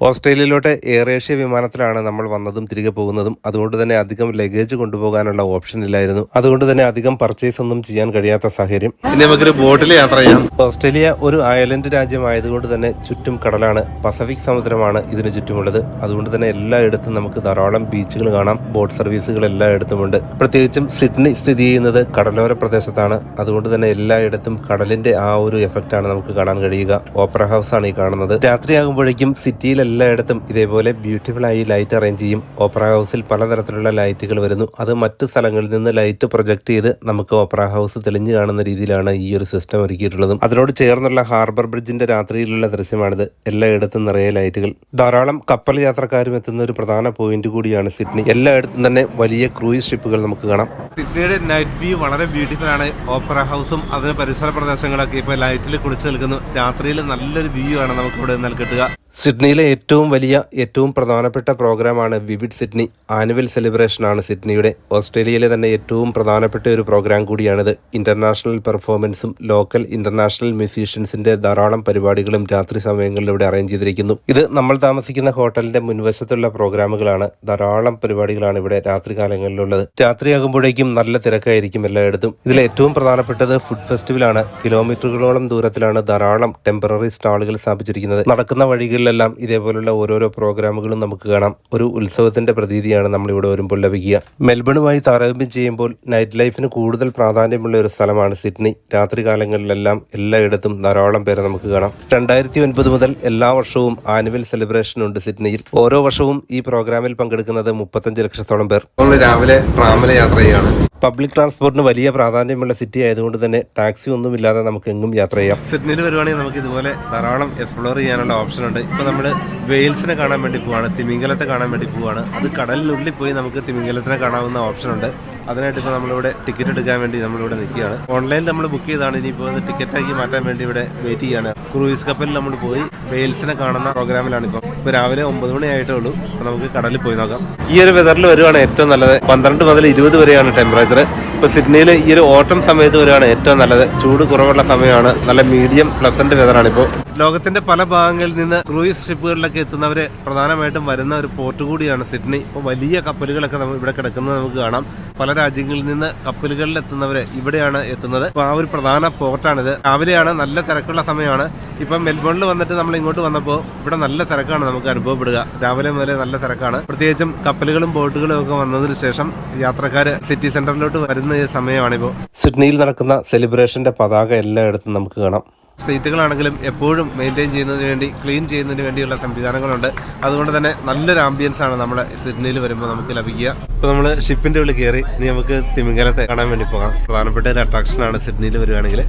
ഓസ്ട്രേലിയയിലോട്ട് എയർ ഏഷ്യ വിമാനത്തിലാണ് നമ്മൾ വന്നതും തിരികെ പോകുന്നതും. അതുകൊണ്ട് തന്നെ അധികം ലഗേജ് കൊണ്ടുപോകാനുള്ള ഓപ്ഷൻ ഇല്ലായിരുന്നു. അതുകൊണ്ട് തന്നെ അധികം പർച്ചേസ് ഒന്നും ചെയ്യാൻ കഴിയാത്ത സാഹചര്യം. ഇനി നമുക്കൊരു ബോട്ടിൽ യാത്ര ചെയ്യാം. ഓസ്ട്രേലിയ ഒരു ഐലൻഡ് രാജ്യമായതുകൊണ്ട് തന്നെ ചുറ്റും കടലാണ്. പസഫിക് സമുദ്രമാണ് ഇതിന് ചുറ്റുമുള്ളത്. അതുകൊണ്ട് തന്നെ എല്ലായിടത്തും നമുക്ക് ധാരാളം ബീച്ചുകൾ കാണാം. ബോട്ട് സർവീസുകൾ എല്ലായിടത്തുമുണ്ട്. പ്രത്യേകിച്ചും സിഡ്നി സ്ഥിതി ചെയ്യുന്നത് കടലോര പ്രദേശത്താണ്. അതുകൊണ്ട് തന്നെ എല്ലായിടത്തും കടലിന്റെ ആ ഒരു എഫക്റ്റ് ആണ് നമുക്ക് കാണാൻ കഴിയുക. ഓപ്പറ ഹൗസ് ആണ് ഈ കാണുന്നത്. രാത്രിയാകുമ്പോഴേക്കും സിറ്റിയിൽ എല്ലായിടത്തും ഇതേപോലെ ബ്യൂട്ടിഫുൾ ആയി ലൈറ്റ് അറേഞ്ച് ചെയ്യും. ഓപ്പറ ഹൗസിൽ പലതരത്തിലുള്ള ലൈറ്റുകൾ വരുന്നു. അത് മറ്റു സ്ഥലങ്ങളിൽ നിന്ന് ലൈറ്റ് പ്രൊജക്ട് ചെയ്ത് നമുക്ക് ഓപ്പറ ഹൗസ് തെളിഞ്ഞു കാണുന്ന രീതിയിലാണ് ഈ ഒരു സിസ്റ്റം ഒരുക്കിയിട്ടുള്ളതും. അതിനോട് ചേർന്നുള്ള ഹാർബർ ബ്രിഡ്ജിന്റെ രാത്രിയിലുള്ള ദൃശ്യമാണിത്. എല്ലായിടത്തും നിറയെ ലൈറ്റുകൾ. ധാരാളം കപ്പൽ യാത്രക്കാരും എത്തുന്ന ഒരു പ്രധാന പോയിന്റ് കൂടിയാണ് സിഡ്നി. എല്ലായിടത്തും തന്നെ വലിയ ക്രൂയിസ് ഷിപ്പുകൾ നമുക്ക് കാണാം. സിഡ്നിയുടെ നൈറ്റ് വ്യൂ വളരെ ബ്യൂട്ടിഫുൾ ആണ്. ഓപ്പറ ഹൗസും അതിന് പരിസര പ്രദേശങ്ങളൊക്കെ ഇപ്പൊ ലൈറ്റിൽ കുളിച്ചു നിൽക്കുന്നു. രാത്രിയിൽ നല്ലൊരു വ്യൂ ആണ് നമുക്ക് ഇവിടെ നിന്നാൽ കിട്ടുക. സിഡ്നിയിലെ ഏറ്റവും വലിയ ഏറ്റവും പ്രധാനപ്പെട്ട പ്രോഗ്രാമാണ് വിവിഡ് സിഡ്നി. ആനുവൽ സെലിബ്രേഷൻ ആണ് സിഡ്നിയുടെ. ഓസ്ട്രേലിയയിലെ തന്നെ ഏറ്റവും പ്രധാനപ്പെട്ട ഒരു പ്രോഗ്രാം കൂടിയാണിത്. ഇന്റർനാഷണൽ പെർഫോമൻസും ലോക്കൽ ഇന്റർനാഷണൽ മ്യൂസീഷ്യൻസിന്റെ ധാരാളം പരിപാടികളും രാത്രി സമയങ്ങളിൽ ഇവിടെ അറേഞ്ച് ചെയ്തിരിക്കുന്നു. ഇത് നമ്മൾ താമസിക്കുന്ന ഹോട്ടലിന്റെ മുൻവശത്തുള്ള പ്രോഗ്രാമുകളാണ്. ധാരാളം പരിപാടികളാണ് ഇവിടെ രാത്രി കാലങ്ങളിലുള്ളത്. രാത്രിയാകുമ്പോഴേക്കും നല്ല തിരക്കായിരിക്കും എല്ലായിടത്തും. ഇതിൽ ഏറ്റവും പ്രധാനപ്പെട്ടത് ഫുഡ് ഫെസ്റ്റിവലാണ്. കിലോമീറ്ററുകളോളം ദൂരത്തിലാണ് ധാരാളം ടെമ്പററി സ്റ്റാളുകൾ സ്ഥാപിച്ചിരിക്കുന്നത്. നടക്കുന്ന വഴികളിലെല്ലാം ഇതേപോലുള്ള ഓരോരോ പ്രോഗ്രാമുകളും നമുക്ക് കാണാം. ഒരു ഉത്സവത്തിന്റെ പ്രതീതിയാണ് നമ്മൾ ഇവിടെ വരുമ്പോൾ ലഭിക്കുക. മെൽബണുമായി താരതമ്യം ചെയ്യുമ്പോൾ നൈറ്റ് ലൈഫിന് കൂടുതൽ പ്രാധാന്യമുള്ള ഒരു സ്ഥലമാണ് സിഡ്നി. രാത്രി കാലങ്ങളിലെല്ലാം എല്ലായിടത്തും ധാരാളം പേരെ നമുക്ക് കാണാം. 2009 മുതൽ എല്ലാ വർഷവും ആനുവൽ സെലിബ്രേഷൻ ഉണ്ട് സിഡ്നിയിൽ. ഓരോ വർഷവും ഈ പ്രോഗ്രാമിൽ പങ്കെടുക്കുന്നത് 35 ലക്ഷത്തോളം പേർ. നമ്മൾ രാവിലെ ട്രാമിലെ യാത്ര ചെയ്യാണ്. പബ്ലിക് ട്രാൻസ്പോർട്ടിന് വലിയ പ്രാധാന്യമുള്ള സിറ്റി ആയതുകൊണ്ട് തന്നെ ടാക്സി ഒന്നുമില്ലാതെ നമുക്ക് എങ്ങും യാത്ര ചെയ്യാം. സിഡ്നിയിൽ വരുവാണെങ്കിൽ നമുക്ക് ഇതുപോലെ ധാരാളം എക്സ്പ്ലോർ ചെയ്യാനുള്ള ഓപ്ഷൻ ഉണ്ട്. ഇപ്പൊ നമ്മൾ വെയിൽസിനെ കാണാൻ വേണ്ടി പോവാണ്, തിമിംഗലത്തെ കാണാൻ വേണ്ടി പോവാണ്. അത് കടലിനുള്ളിൽ പോയി നമുക്ക് തിമിംഗലത്തിനെ കാണാവുന്ന ഓപ്ഷൻ ഉണ്ട്. അതിനായിട്ട് ഇപ്പോൾ നമ്മളിവിടെ ടിക്കറ്റ് എടുക്കാൻ വേണ്ടി നമ്മളിവിടെ നിൽക്കുകയാണ്. ഓൺലൈനിൽ നമ്മൾ ബുക്ക് ചെയ്താണ്. ഇനിയിപ്പോൾ അത് ടിക്കറ്റാക്കി മാറ്റാൻ വേണ്ടി ഇവിടെ വെയിറ്റ് ചെയ്യാണ്. ക്രൂയിസ് കപ്പലിൽ നമ്മൾ പോയി വെയിൽസിനെ കാണുന്ന പ്രോഗ്രാമിലാണ് ഇപ്പോൾ രാവിലെ 9 മണി ആയിട്ടേ ഉള്ളൂ. അപ്പോൾ നമുക്ക് കടലിൽ പോയി നോക്കാം. ഈ ഒരു വെതറിൽ വരുവാണ് ഏറ്റവും നല്ലത്. 12 മുതൽ 20 വരെയാണ് ടെമ്പറേച്ചർ. ഇപ്പോൾ സിഡ്നിയിൽ ഈ ഒരു ഓട്ടം സമയത്ത് വരുവാണ് ഏറ്റവും നല്ലത്. ചൂട് കുറവുള്ള സമയമാണ്. നല്ല മീഡിയം പ്ലസന്റ് വെതറാണ് ഇപ്പോൾ. ലോകത്തിന്റെ പല ഭാഗങ്ങളിൽ നിന്ന് ക്രൂയിസ് ഷിപ്പുകളിലൊക്കെ എത്തുന്നവര് പ്രധാനമായിട്ടും വരുന്ന ഒരു പോർട്ട് കൂടിയാണ് സിഡ്നി. ഇപ്പോൾ വലിയ കപ്പലുകളൊക്കെ ഇവിടെ കിടക്കുന്നത് നമുക്ക് കാണാം. പല രാജ്യങ്ങളിൽ നിന്ന് കപ്പലുകളിൽ എത്തുന്നവര് ഇവിടെയാണ് എത്തുന്നത്. അപ്പോൾ ആ ഒരു പ്രധാന പോർട്ടാണിത്. രാവിലെയാണ്, നല്ല തിരക്കുള്ള സമയമാണ്. ഇപ്പം മെൽബണിൽ വന്നിട്ട് നമ്മൾ ഇങ്ങോട്ട് വന്നപ്പോൾ ഇവിടെ നല്ല തിരക്കാണ് നമുക്ക് അനുഭവപ്പെടുക. രാവിലെ മുതലേ നല്ല തിരക്കാണ്. പ്രത്യേകിച്ചും കപ്പലുകളും ബോട്ടുകളും ഒക്കെ വന്നതിന് ശേഷം യാത്രക്കാര് സിറ്റി സെന്ററിലോട്ട് വരുന്ന സമയമാണിപ്പോൾ. സിഡ്നിയിൽ നടക്കുന്ന സെലിബ്രേഷന്റെ പതാക എല്ലായിടത്തും നമുക്ക് കാണാം. സ്ട്രീറ്റുകളാണെങ്കിലും എപ്പോഴും മെയിൻറ്റെയിൻ ചെയ്യുന്നതിന് വേണ്ടി, ക്ലീൻ ചെയ്യുന്നതിന് വേണ്ടിയുള്ള സംവിധാനങ്ങളുണ്ട്. അതുകൊണ്ട് തന്നെ നല്ലൊരു ആംബിയൻസ് ആണ് നമ്മുടെ സിഡ്നിയിൽ വരുമ്പോൾ നമുക്ക് ലഭിക്കുക. ഇപ്പോൾ നമ്മൾ ഷിപ്പിന്റെ ഉള്ളിൽ കയറി ഇനി നമുക്ക് തിമിംഗലത്തെ കാണാൻ വേണ്ടി പോകാം. പ്രധാനപ്പെട്ട ഒരു അട്രാക്ഷനാണ് സിഡ്നിയിൽ വരുവാണെങ്കിൽ.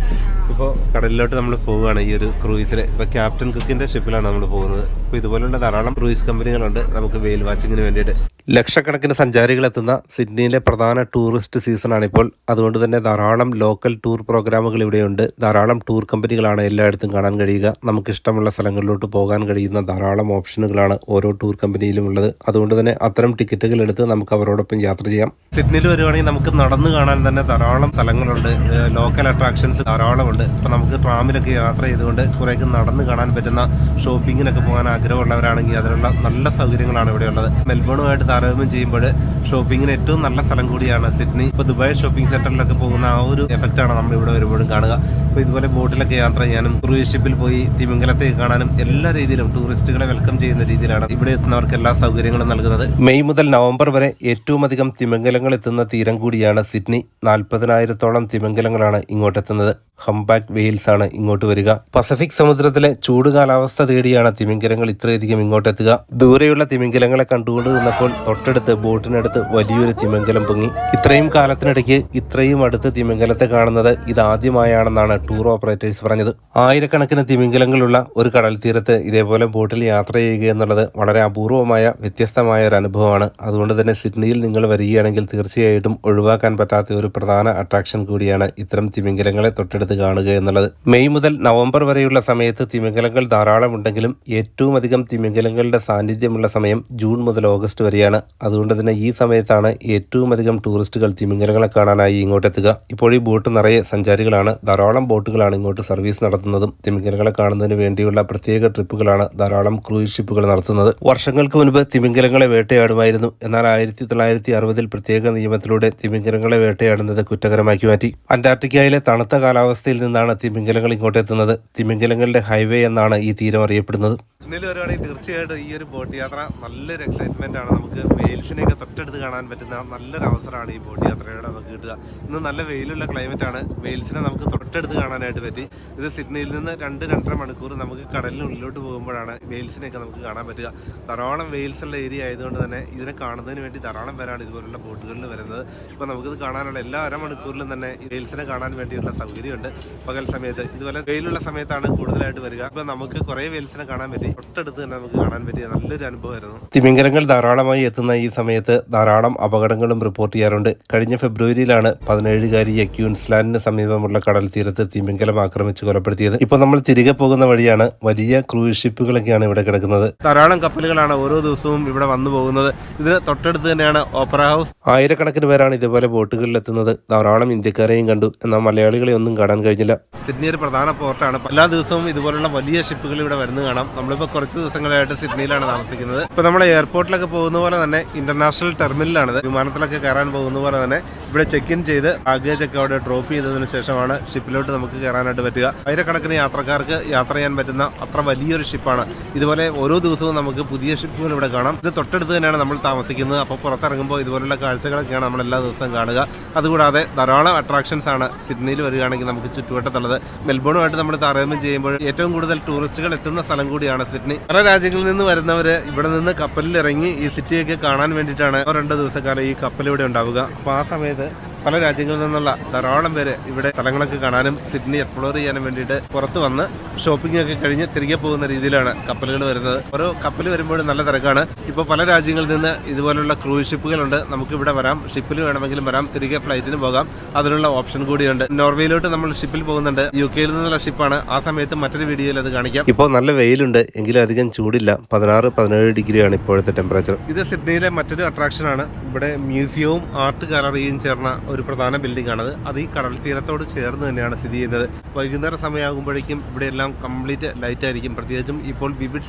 ഇപ്പോൾ കടലിലോട്ട് നമ്മൾ പോവുകയാണ് ഈ ഒരു ക്രൂയിസിൽ. ഇപ്പോൾ ക്യാപ്റ്റൻ കുക്കിന്റെ ഷിപ്പിലാണ് നമ്മൾ പോകുന്നത്. അപ്പോൾ ഇതുപോലുള്ള ധാരാളം ക്രൂയിസ് കമ്പനികളുണ്ട് നമുക്ക് വെയിൽ വാച്ചിങ്ങിന് വേണ്ടിയിട്ട്. ലക്ഷക്കണക്കിന് സഞ്ചാരികൾ എത്തുന്ന സിഡ്നിയിലെ പ്രധാന ടൂറിസ്റ്റ് സീസണാണിപ്പോൾ. അതുകൊണ്ട് തന്നെ ധാരാളം ലോക്കൽ ടൂർ പ്രോഗ്രാമുകൾ ഇവിടെയുണ്ട്. ധാരാളം ടൂർ കമ്പനികളാണ് എല്ലായിടത്തും കാണാൻ കഴിയുക. നമുക്കിഷ്ടമുള്ള സ്ഥലങ്ങളിലോട്ട് പോകാൻ കഴിയുന്ന ധാരാളം ഓപ്ഷനുകളാണ് ഓരോ ടൂർ കമ്പനിയിലും ഉള്ളത്. അതുകൊണ്ട് തന്നെ അത്തരം ടിക്കറ്റുകൾ എടുത്ത് നമുക്ക് അവരോടൊപ്പം യാത്ര ചെയ്യാം. സിഡ്നിയിൽ വരുവാണെങ്കിൽ നമുക്ക് നടന്നു കാണാൻ തന്നെ ധാരാളം സ്ഥലങ്ങളുണ്ട്. ലോക്കൽ അട്രാക്ഷൻസ് ധാരാളമുണ്ട്. ഇപ്പം നമുക്ക് ട്രാമിലൊക്കെ യാത്ര ചെയ്തുകൊണ്ട് കുറേയൊക്കെ നടന്ന് കാണാൻ പറ്റുന്ന, ഷോപ്പിങ്ങിനൊക്കെ പോകാൻ ആഗ്രഹമുള്ളവരാണെങ്കിൽ അതിനുള്ള നല്ല സൗകര്യങ്ങളാണ് ഇവിടെ ഉള്ളത്. മെൽബണുമായിട്ട് താരതമ്യം ചെയ്യുമ്പോൾ ഷോപ്പിങ്ങിന് ഏറ്റവും നല്ല സ്ഥലം കൂടിയാണ് സിഡ്നി. ഇപ്പോൾ ദുബായ് ഷോപ്പിംഗ് സെന്ററിലൊക്കെ പോകുന്ന ആ ഒരു എഫക്റ്റാണ് നമ്മൾ ഇവിടെ വരുമ്പോഴും കാണുക. അപ്പോൾ ഇതുപോലെ ബോട്ടിലൊക്കെ യാത്ര ചെയ്യാനും ക്രൂയിസ് ഷിപ്പിൽ പോയി തിമിംഗലത്തെ കാണാനും എല്ലാ രീതിയിലും ടൂറിസ്റ്റുകളെ വെൽക്കം ചെയ്യുന്ന രീതിയിലാണ് ഇവിടെ എത്തുന്നവർക്ക് എല്ലാ സൗകര്യങ്ങളും നൽകുന്നത്. മെയ് മുതൽ നവംബർ വരെ ഏറ്റവും അധികം തിമിംഗലങ്ങൾ എത്തുന്ന തീരം കൂടിയാണ് സിഡ്നി. 40,000-ഓളം തിമിംഗലങ്ങളാണ് ഇങ്ങോട്ടെത്തുന്നത്. ഹംബാക്ക് വെയിൽസ് ആണ് ഇങ്ങോട്ട് വരിക. പസഫിക് സമുദ്രത്തിലെ ചൂട് കാലാവസ്ഥ തേടിയാണ് തിമിംഗലങ്ങൾ ഇത്രയധികം ഇങ്ങോട്ടെത്തുക. ദൂരെയുള്ള തിമിംഗലങ്ങളെ കണ്ടുകൊണ്ട് നിന്നപ്പോൾ തൊട്ടടുത്ത് ബോട്ടിനടുത്ത് വലിയൊരു തിമിംഗലം പൊങ്ങി. ഇത്രയും കാലത്തിനിടയ്ക്ക് ഇത്രയും അടുത്ത് തിമിംഗലത്തെ കാണുന്നത് ഇതാദ്യമായാണെന്നാണ് ടൂർ ഓപ്പറേറ്റേഴ്സ് പറഞ്ഞത്. ആയിരക്കണക്കിന് തിമിംഗലങ്ങളുള്ള ഒരു കടൽ തീരത്ത് ഇതേപോലെ ബോട്ടിൽ യാത്ര ചെയ്യുക എന്നുള്ളത് വളരെ അപൂർവമായ വ്യത്യസ്തമായ ഒരു അനുഭവമാണ്. അതുകൊണ്ട് തന്നെ സിഡ്നിയിൽ നിങ്ങൾ വരികയാണെങ്കിൽ തീർച്ചയായിട്ടും ഒഴിവാക്കാൻ പറ്റാത്ത ഒരു പ്രധാന അട്രാക്ഷൻ കൂടിയാണ് ഇത്തരം തിമിംഗലങ്ങളെ തൊട്ടടുത്ത് അടുത്ത് കാണുക എന്നുള്ളത്. മെയ് മുതൽ നവംബർ വരെയുള്ള സമയത്ത് തിമിംഗലങ്ങൾ ധാരാളമുണ്ടെങ്കിലും ഏറ്റവും അധികം തിമിംഗലങ്ങളുടെ സാന്നിധ്യമുള്ള സമയം ജൂൺ മുതൽ ഓഗസ്റ്റ് വരെയാണ്. അതുകൊണ്ട് തന്നെ ഈ സമയത്താണ് ഏറ്റവും അധികം ടൂറിസ്റ്റുകൾ തിമിംഗലങ്ങളെ കാണാനായി ഇങ്ങോട്ടെത്തുക. ഇപ്പോൾ ഈ ബോട്ട് നിറയെ സഞ്ചാരികളാണ്. ധാരാളം ബോട്ടുകളാണ് ഇങ്ങോട്ട് സർവീസ് നടത്തുന്നതും തിമിംഗലങ്ങളെ കാണുന്നതിന് വേണ്ടിയുള്ള പ്രത്യേക ട്രിപ്പുകളാണ് ധാരാളം ക്രൂയിസ് ഷിപ്പുകൾ നടത്തുന്നത്. വർഷങ്ങൾക്ക് മുൻപ് തിമിംഗലങ്ങളെ വേട്ടയാടുമായിരുന്നു. എന്നാൽ 1960 പ്രത്യേക നിയമത്തിലൂടെ തിമിംഗലങ്ങളെ വേട്ടയാടുന്നത് കുറ്റകരമാക്കി മാറ്റി. അന്റാർട്ടിക്കയിലെ തണുത്ത കാലാവസ്ഥയിൽ നിന്നാണ് തിമിംഗലങ്ങൾ ഇങ്ങോട്ടെത്തുന്നത്. തിമിംഗലങ്ങളുടെ ഹൈവേ എന്നാണ് ഈ തീരം അറിയപ്പെടുന്നത്. ഇന്നലെ വരുവാണെങ്കിൽ തീർച്ചയായിട്ടും ഈ ഒരു ബോട്ട് യാത്ര നല്ലൊരു എക്സൈറ്റ്മെന്റ് ആണ്. നമുക്ക് വെയിൽസിനെയൊക്കെ തൊട്ടടുത്ത് കാണാൻ പറ്റുന്ന നല്ലൊരു അവസരമാണ് ഈ ബോട്ട് യാത്രയുടെ നമുക്ക് കിട്ടുക. ഇന്ന് നല്ല വെയിലുള്ള ക്ലൈമറ്റ് ആണ്. വെയിൽസിനെ നമുക്ക് തൊട്ടടുത്ത് കാണാനായിട്ട് പറ്റി. ഇത് സിഡ്നിയിൽ നിന്ന് 2-2.5 മണിക്കൂർ നമുക്ക് കടലിനുള്ളിലോട്ട് പോകുമ്പോഴാണ് വെയിൽസിനെയൊക്കെ നമുക്ക് കാണാൻ പറ്റുക. ധാരാളം വെയിൽസ് ഉള്ള ഏരിയ ആയതുകൊണ്ട് തന്നെ ഇതിനെ കാണുന്നതിന് വേണ്ടി ധാരാളം പേരാണ് ഇതുപോലുള്ള ബോട്ടുകളിൽ വരുന്നത്. ഇപ്പോൾ നമുക്കിത് കാണാനുള്ള എല്ലാ അരമണിക്കൂറിലും തന്നെ വെയിൽസിനെ കാണാൻ വേണ്ടിയുള്ള സൗകര്യമുണ്ട്. പകൽ സമയത്ത് ഇതുപോലെ വെയിലുള്ള സമയത്താണ് കൂടുതലായിട്ട് വരിക. ഇപ്പോൾ നമുക്ക് കുറേ വെയിൽസിനെ കാണാൻ പറ്റി. തൊട്ടടുത്ത് തന്നെ നമുക്ക് കാണാൻ പറ്റിയ നല്ലൊരു അനുഭവമായിരുന്നു. തിമിംഗലങ്ങൾ ധാരാളമായി എത്തുന്ന ഈ സമയത്ത് ധാരാളം അപകടങ്ങളും റിപ്പോർട്ട് ചെയ്യാറുണ്ട്. കഴിഞ്ഞ ഫെബ്രുവരിയിലാണ് 17-കാരിയെ ക്യൂൻസ്ലാൻഡിന് സമീപമുള്ള കടൽ തീരത്ത് തിമിംഗലം ആക്രമിച്ച് കൊലപ്പെടുത്തിയത്. ഇപ്പോൾ നമ്മൾ തിരികെ പോകുന്ന വഴിയാണ്. വലിയ ക്രൂയിസ് ഷിപ്പുകളൊക്കെയാണ് ഇവിടെ കിടക്കുന്നത്. ധാരാളം കപ്പലുകളാണ് ഓരോ ദിവസവും ഇവിടെ വന്നു പോകുന്നത്. ഇതിന് തൊട്ടടുത്ത് തന്നെയാണ് ഓപ്പറ ഹൗസ്. ആയിരക്കണക്കിന് പേരാണ് ഇതുപോലെ ബോട്ടുകളിൽ എത്തുന്നത്. ധാരാളം ഇന്ത്യക്കാരെയും കണ്ടു. എന്നാൽ മലയാളികളെ ഒന്നും കാണാൻ കഴിഞ്ഞില്ല. സിഡ്നി ഒരു പ്രധാന പോർട്ടാണ്. എല്ലാ ദിവസവും ഇതുപോലുള്ള വലിയ ഷിപ്പുകൾ ഇവിടെ വരുന്നത് കാണാം. നമ്മളിപ്പോൾ കുറച്ച് ദിവസങ്ങളായിട്ട് സിഡ്നിയിലാണ് താമസിക്കുന്നത്. ഇപ്പോൾ നമ്മൾ എയർപോർട്ടിലൊക്കെ പോകുന്ന പോലെ തന്നെ ഇന്റർനാഷണൽ ടെർമിനലാണിത്. വിമാനത്തിലൊക്കെ കയറാൻ പോകുന്ന പോലെ തന്നെ ഇവിടെ ചെക്ക് ഇൻ ചെയ്ത് ബാഗേജ് ഒക്കെ അവിടെ ഡ്രോപ്പ് ചെയ്തതിനു ശേഷമാണ് ഷിപ്പിലോട്ട് നമുക്ക് കയറാനായിട്ട് പറ്റുക. ആയിരക്കണക്കിന് യാത്രക്കാർക്ക് യാത്ര ചെയ്യാൻ പറ്റുന്ന അത്ര വലിയൊരു ഷിപ്പാണ്. ഇതുപോലെ ഓരോ ദിവസവും നമുക്ക് പുതിയ ഷിപ്പുകൾ ഇവിടെ കാണാം. ഇത് തൊട്ടടുത്ത് തന്നെയാണ് നമ്മൾ താമസിക്കുന്നത്. അപ്പോൾ പുറത്തിറങ്ങുമ്പോൾ ഇതുപോലുള്ള കാഴ്ചകളൊക്കെയാണ് നമ്മൾ എല്ലാ ദിവസവും കാണുക. അതുകൂടാതെ ധാരാളം അട്രാക്ഷൻസ് ആണ് സിഡ്നിയിൽ വരികയാണെങ്കിൽ നമുക്ക് ചുറ്റുവട്ടത്തുള്ളത്. മെൽബോണുമായിട്ട് നമ്മൾ താരതമ്യം ചെയ്യുമ്പോൾ ഏറ്റവും കൂടുതൽ ടൂറിസ്റ്റുകൾ എത്തുന്ന സ്ഥലം കൂടിയാണ് സിഡ്നി. പല രാജ്യങ്ങളിൽ നിന്ന് വരുന്നവര് ഇവിടെ നിന്ന് കപ്പലിൽ ഇറങ്ങി ഈ സിറ്റിയൊക്കെ കാണാൻ വേണ്ടിയിട്ടാണ് 2 ദിവസക്കാലം ഈ കപ്പൽ ഇവിടെ ഉണ്ടാവുക. അപ്പോൾ ആ സമയത്ത് പല രാജ്യങ്ങളിൽ നിന്നുള്ള ധാരാളം പേര് ഇവിടെ സ്ഥലങ്ങളൊക്കെ കാണാനും സിഡ്നി എക്സ്പ്ലോർ ചെയ്യാനും വേണ്ടിയിട്ട് പുറത്ത് വന്ന് ഷോപ്പിംഗ് ഒക്കെ കഴിഞ്ഞ് തിരികെ പോകുന്ന രീതിയിലാണ് കപ്പലുകൾ വരുന്നത്. ഓരോ കപ്പൽ വരുമ്പോഴും നല്ല തിരക്കാണ്. ഇപ്പോൾ പല രാജ്യങ്ങളിൽ നിന്ന് ഇതുപോലുള്ള ക്രൂയിസ് ഷിപ്പുകളുണ്ട്. നമുക്ക് ഇവിടെ വരാം, ഷിപ്പിൽ വേണമെങ്കിലും വരാം, തിരികെ ഫ്ലൈറ്റിന് പോകാം. അതിനുള്ള ഓപ്ഷൻ കൂടിയുണ്ട്. നോർവേയിലോട്ട് നമ്മൾ ഷിപ്പിൽ പോകുന്നുണ്ട്. UK നിന്നുള്ള ഷിപ്പാണ്. ആ സമയത്ത് മറ്റൊരു വീഡിയോയിൽ അത് കാണിക്കാം. ഇപ്പോൾ നല്ല വെയിലുണ്ട്, എങ്കിലും അധികം ചൂടില്ല. 16-17 ഡിഗ്രിയാണ് ഇപ്പോഴത്തെ ടെമ്പറേച്ചർ. ഇത് സിഡ്നിയിലെ മറ്റൊരു അട്രാക്ഷൻ ആണ്. ഇവിടെ മ്യൂസിയവും ആർട്ട് ഗാലറിയും ചേർന്ന ഒരു പ്രധാന ബിൽഡിംഗ് ആണത്. അത് ഈ കടൽ തീരത്തോട് ചേർന്ന് തന്നെയാണ് സ്ഥിതി ചെയ്യുന്നത്. വൈകുന്നേര സമയമാകുമ്പോഴേക്കും ഇവിടെ എല്ലാം കംപ്ലീറ്റ് ലൈറ്റ് ആയിരിക്കും. പ്രത്യേകിച്ചും ഇപ്പോൾ വിവിഡ്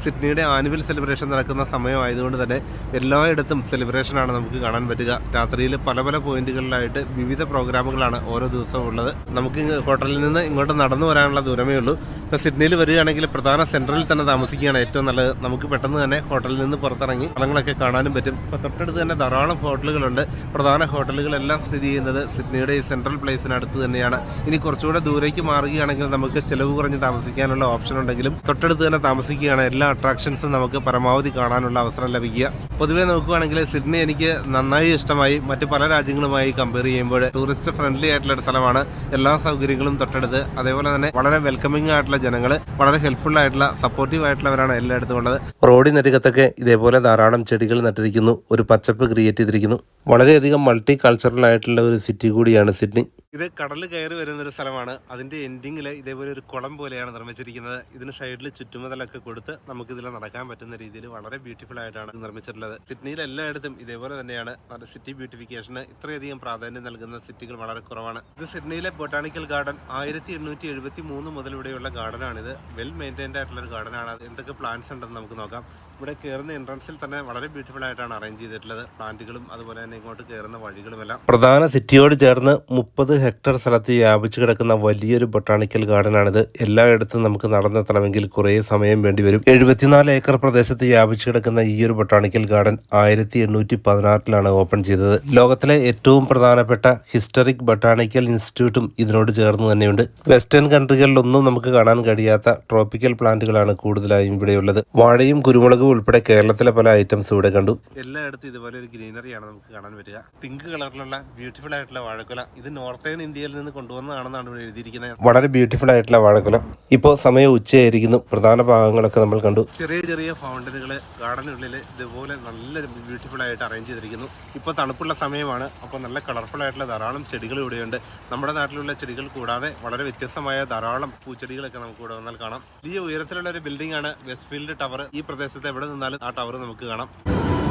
സിഡ്നിയുടെ ആനുവൽ സെലിബ്രേഷൻ നടക്കുന്ന സമയമായതുകൊണ്ട് തന്നെ എല്ലായിടത്തും സെലിബ്രേഷനാണ് നമുക്ക് കാണാൻ പറ്റുക. രാത്രിയിൽ പല പല പോയിന്റുകളിലായിട്ട് വിവിധ പ്രോഗ്രാമുകളാണ് ഓരോ ദിവസവും ഉള്ളത്. നമുക്ക് ഹോട്ടലിൽ നിന്ന് ഇങ്ങോട്ട് നടന്നു വരാനുള്ള ദൂരമേ ഉള്ളൂ. ഇപ്പോൾ സിഡ്നിയിൽ വരികയാണെങ്കിൽ പ്രധാന സെൻട്രലിൽ തന്നെ താമസിക്കുകയാണ് ഏറ്റവും നല്ലത്. നമുക്ക് പെട്ടെന്ന് തന്നെ ഹോട്ടലിൽ നിന്ന് പുറത്തിറങ്ങി സ്ഥലങ്ങളൊക്കെ കാണാനും പറ്റും. ഇപ്പോൾ തൊട്ടടുത്ത് തന്നെ ധാരാളം ഹോട്ടലുകളുണ്ട്. പ്രധാന ഹോട്ടലുകളെല്ലാം സ്ഥിതി ചെയ്യുന്നത് സിഡ്നിയുടെ ഈ സെൻട്രൽ പ്ലേസിനടുത്ത് തന്നെയാണ്. ഇനി കുറച്ചുകൂടെ ദൂരേക്ക് മാറുകയാണെങ്കിൽ നമുക്ക് ചിലവ് കുറഞ്ഞ് താമസിക്കാനുള്ള ഓപ്ഷൻ ഉണ്ടെങ്കിലും തൊട്ടടുത്ത് തന്നെ താമസിക്കുകയാണ് എല്ലാ അട്രാക്ഷൻസും നമുക്ക് പരമാവധി കാണാനുള്ള അവസരം ലഭിക്കുക. പൊതുവെ നോക്കുകയാണെങ്കിൽ സിഡ്നി എനിക്ക് നന്നായി ഇഷ്ടമായി. മറ്റ് പല രാജ്യങ്ങളുമായി കമ്പയർ ചെയ്യുമ്പോൾ ടൂറിസ്റ്റ് ഫ്രണ്ട്ലി ആയിട്ടുള്ള ഒരു സ്ഥലമാണ്. എല്ലാ സൗകര്യങ്ങളും തൊട്ടടുത്ത്. അതേപോലെ തന്നെ വളരെ വെൽക്കമിംഗ് ആയിട്ടുള്ള ജനങ്ങൾ, വളരെ ഹെൽപ്ഫുൾ ആയിട്ടുള്ള സപ്പോർട്ടീവ് ആയിട്ടുള്ളവരാണ് എല്ലായിടത്തും ഉള്ളത്. റോഡിനരികത്തൊക്കെ ഇതേപോലെ ധാരാളം ചെടികൾ നട്ടിരിക്കുന്നു. ഒരു പച്ചപ്പ് ക്രിയേറ്റ് ചെയ്തിരിക്കുന്നു. വളരെയധികം മൾട്ടി കൾച്ചറൽ ആയിട്ടുള്ള ഒരു സിറ്റി കൂടിയാണ് സിഡ്നി. ഇത് കടൽ കയറി വരുന്ന ഒരു സ്ഥലമാണ്. അതിന്റെ എൻഡിങ്ങിൽ ഇതേപോലെ ഒരു കുളം പോലെയാണ് നിർമ്മിച്ചിരിക്കുന്നത്. ഇതിന് സൈഡിൽ ചുറ്റുമതലൊക്കെ കൊടുത്ത് നമുക്ക് ഇതിൽ നടക്കാൻ പറ്റുന്ന രീതിയിൽ വളരെ ബ്യൂട്ടിഫുൾ ആയിട്ടാണ് തിർമ്മിച്ചിട്ടുള്ളത്. സിഡ്നിയിൽ എല്ലായിടത്തും ഇതേപോലെ തന്നെയാണ്. സിറ്റി ബ്യൂട്ടിഫിക്കേഷന് ഇത്രയധികം പ്രാധാന്യം നൽകുന്ന സിറ്റികൾ വളരെ കുറവാണ്. ഇത് സിഡ്നിയിലെ ബൊട്ടാണിക്കൽ ഗാർഡൻ 1873 മുതൽ ഇവിടെയുള്ള ഗാർഡനാണിത്. വെൽ മെയിൻറ്റൈൻഡ് ആയിട്ടുള്ള ഒരു ഗാർഡനാണ്. എന്തൊക്കെ പ്ലാന്റ്സ് ഉണ്ടെന്ന് നമുക്ക് നോക്കാം. ഇവിടെ കയറുന്ന എൻട്രൻസിൽ തന്നെ വളരെ ബ്യൂട്ടിഫുൾ ആയിട്ടാണ് അറേഞ്ച് ചെയ്തിട്ടുള്ളത്. പ്ലാന്റുകളും അതുപോലെ തന്നെ ഇങ്ങോട്ട് കയറുന്ന വഴികളുമെല്ലാം. പ്രധാന സിറ്റിയോട് ചേർന്ന് 30 ഹെക്ടർ സ്ഥലത്ത് വ്യാപിച്ചു കിടക്കുന്ന വലിയൊരു ബൊട്ടാണിക്കൽ ഗാർഡനാണിത്. എല്ലായിടത്തും നമുക്ക് നടന്നെത്തണമെങ്കിൽ കുറേ സമയം വേണ്ടിവരും. 74 ഏക്കർ പ്രദേശത്ത് വ്യാപിച്ചു കിടക്കുന്ന ഈ ഒരു ബൊട്ടാണിക്കൽ ഗാർഡൻ 1816 ഓപ്പൺ ചെയ്തത്. ലോകത്തിലെ ഏറ്റവും പ്രധാനപ്പെട്ട ഹിസ്റ്ററിക് ബൊട്ടാണിക്കൽ ഇൻസ്റ്റിറ്റ്യൂട്ടും ഇതിനോട് ചേർന്ന് തന്നെയുണ്ട്. വെസ്റ്റേൺ കൺട്രികളിലൊന്നും നമുക്ക് കാണാൻ കഴിയാത്ത ട്രോപ്പിക്കൽ പ്ലാന്റുകളാണ് കൂടുതലായും ഇവിടെയുള്ളത്. വാഴയും കുരുമുളകും ഉൾപ്പെടെ കേരളത്തിലെ പല ഐറ്റംസ് ഇവിടെ കണ്ടു. എല്ലായിടത്തും ഇതുപോലെ ഒരു ഗ്രീനറിയാണ് നമുക്ക് കാണാൻ പറ്റുക. പിങ്ക് കളറിലുള്ള ബ്യൂട്ടിഫുൾ ആയിട്ടുള്ള വാഴക്കുല. ഇത് നോർത്ത് ഓസ്ട്രേലിയൻ ഇന്ത്യയിൽ നിന്ന് കൊണ്ടുവന്നതാണെന്നാണ് ഇവിടെ എഴുതിയിരിക്കുന്നത്. വളരെ ബ്യൂട്ടിഫുൾ ആയിട്ടുള്ള വാഴക്കുല. ഇപ്പോൾ സമയം ഉച്ചയായിരിക്കുന്നു. പ്രധാന ഭാഗങ്ങളൊക്കെ നമ്മൾ കണ്ടു. ചെറിയ ചെറിയ ഫൗണ്ടനുകൾ ഗാർഡനുള്ളിൽ ഇതുപോലെ നല്ല ബ്യൂട്ടിഫുൾ ആയിട്ട് അറേഞ്ച് ചെയ്തിരിക്കുന്നു. ഇപ്പോൾ തണുപ്പുള്ള സമയമാണ്. അപ്പോൾ നല്ല കളർഫുൾ ആയിട്ടുള്ള ധാരാളം ചെടികൾ ഇവിടെയുണ്ട്. നമ്മുടെ നാട്ടിലുള്ള ചെടികൾ കൂടാതെ വളരെ വ്യത്യസ്തമായ ധാരാളം പൂച്ചെടികളൊക്കെ നമുക്ക് ഇവിടെ വന്നാൽ കാണാം. വലിയ ഉയരത്തിലുള്ള ഒരു ബിൽഡിംഗ് ആണ് വെസ്റ്റ്ഫീൽഡ് ടവർ. ഈ പ്രദേശത്ത് എവിടെ നിന്നാലും ആ ടവർ നമുക്ക് കാണാം.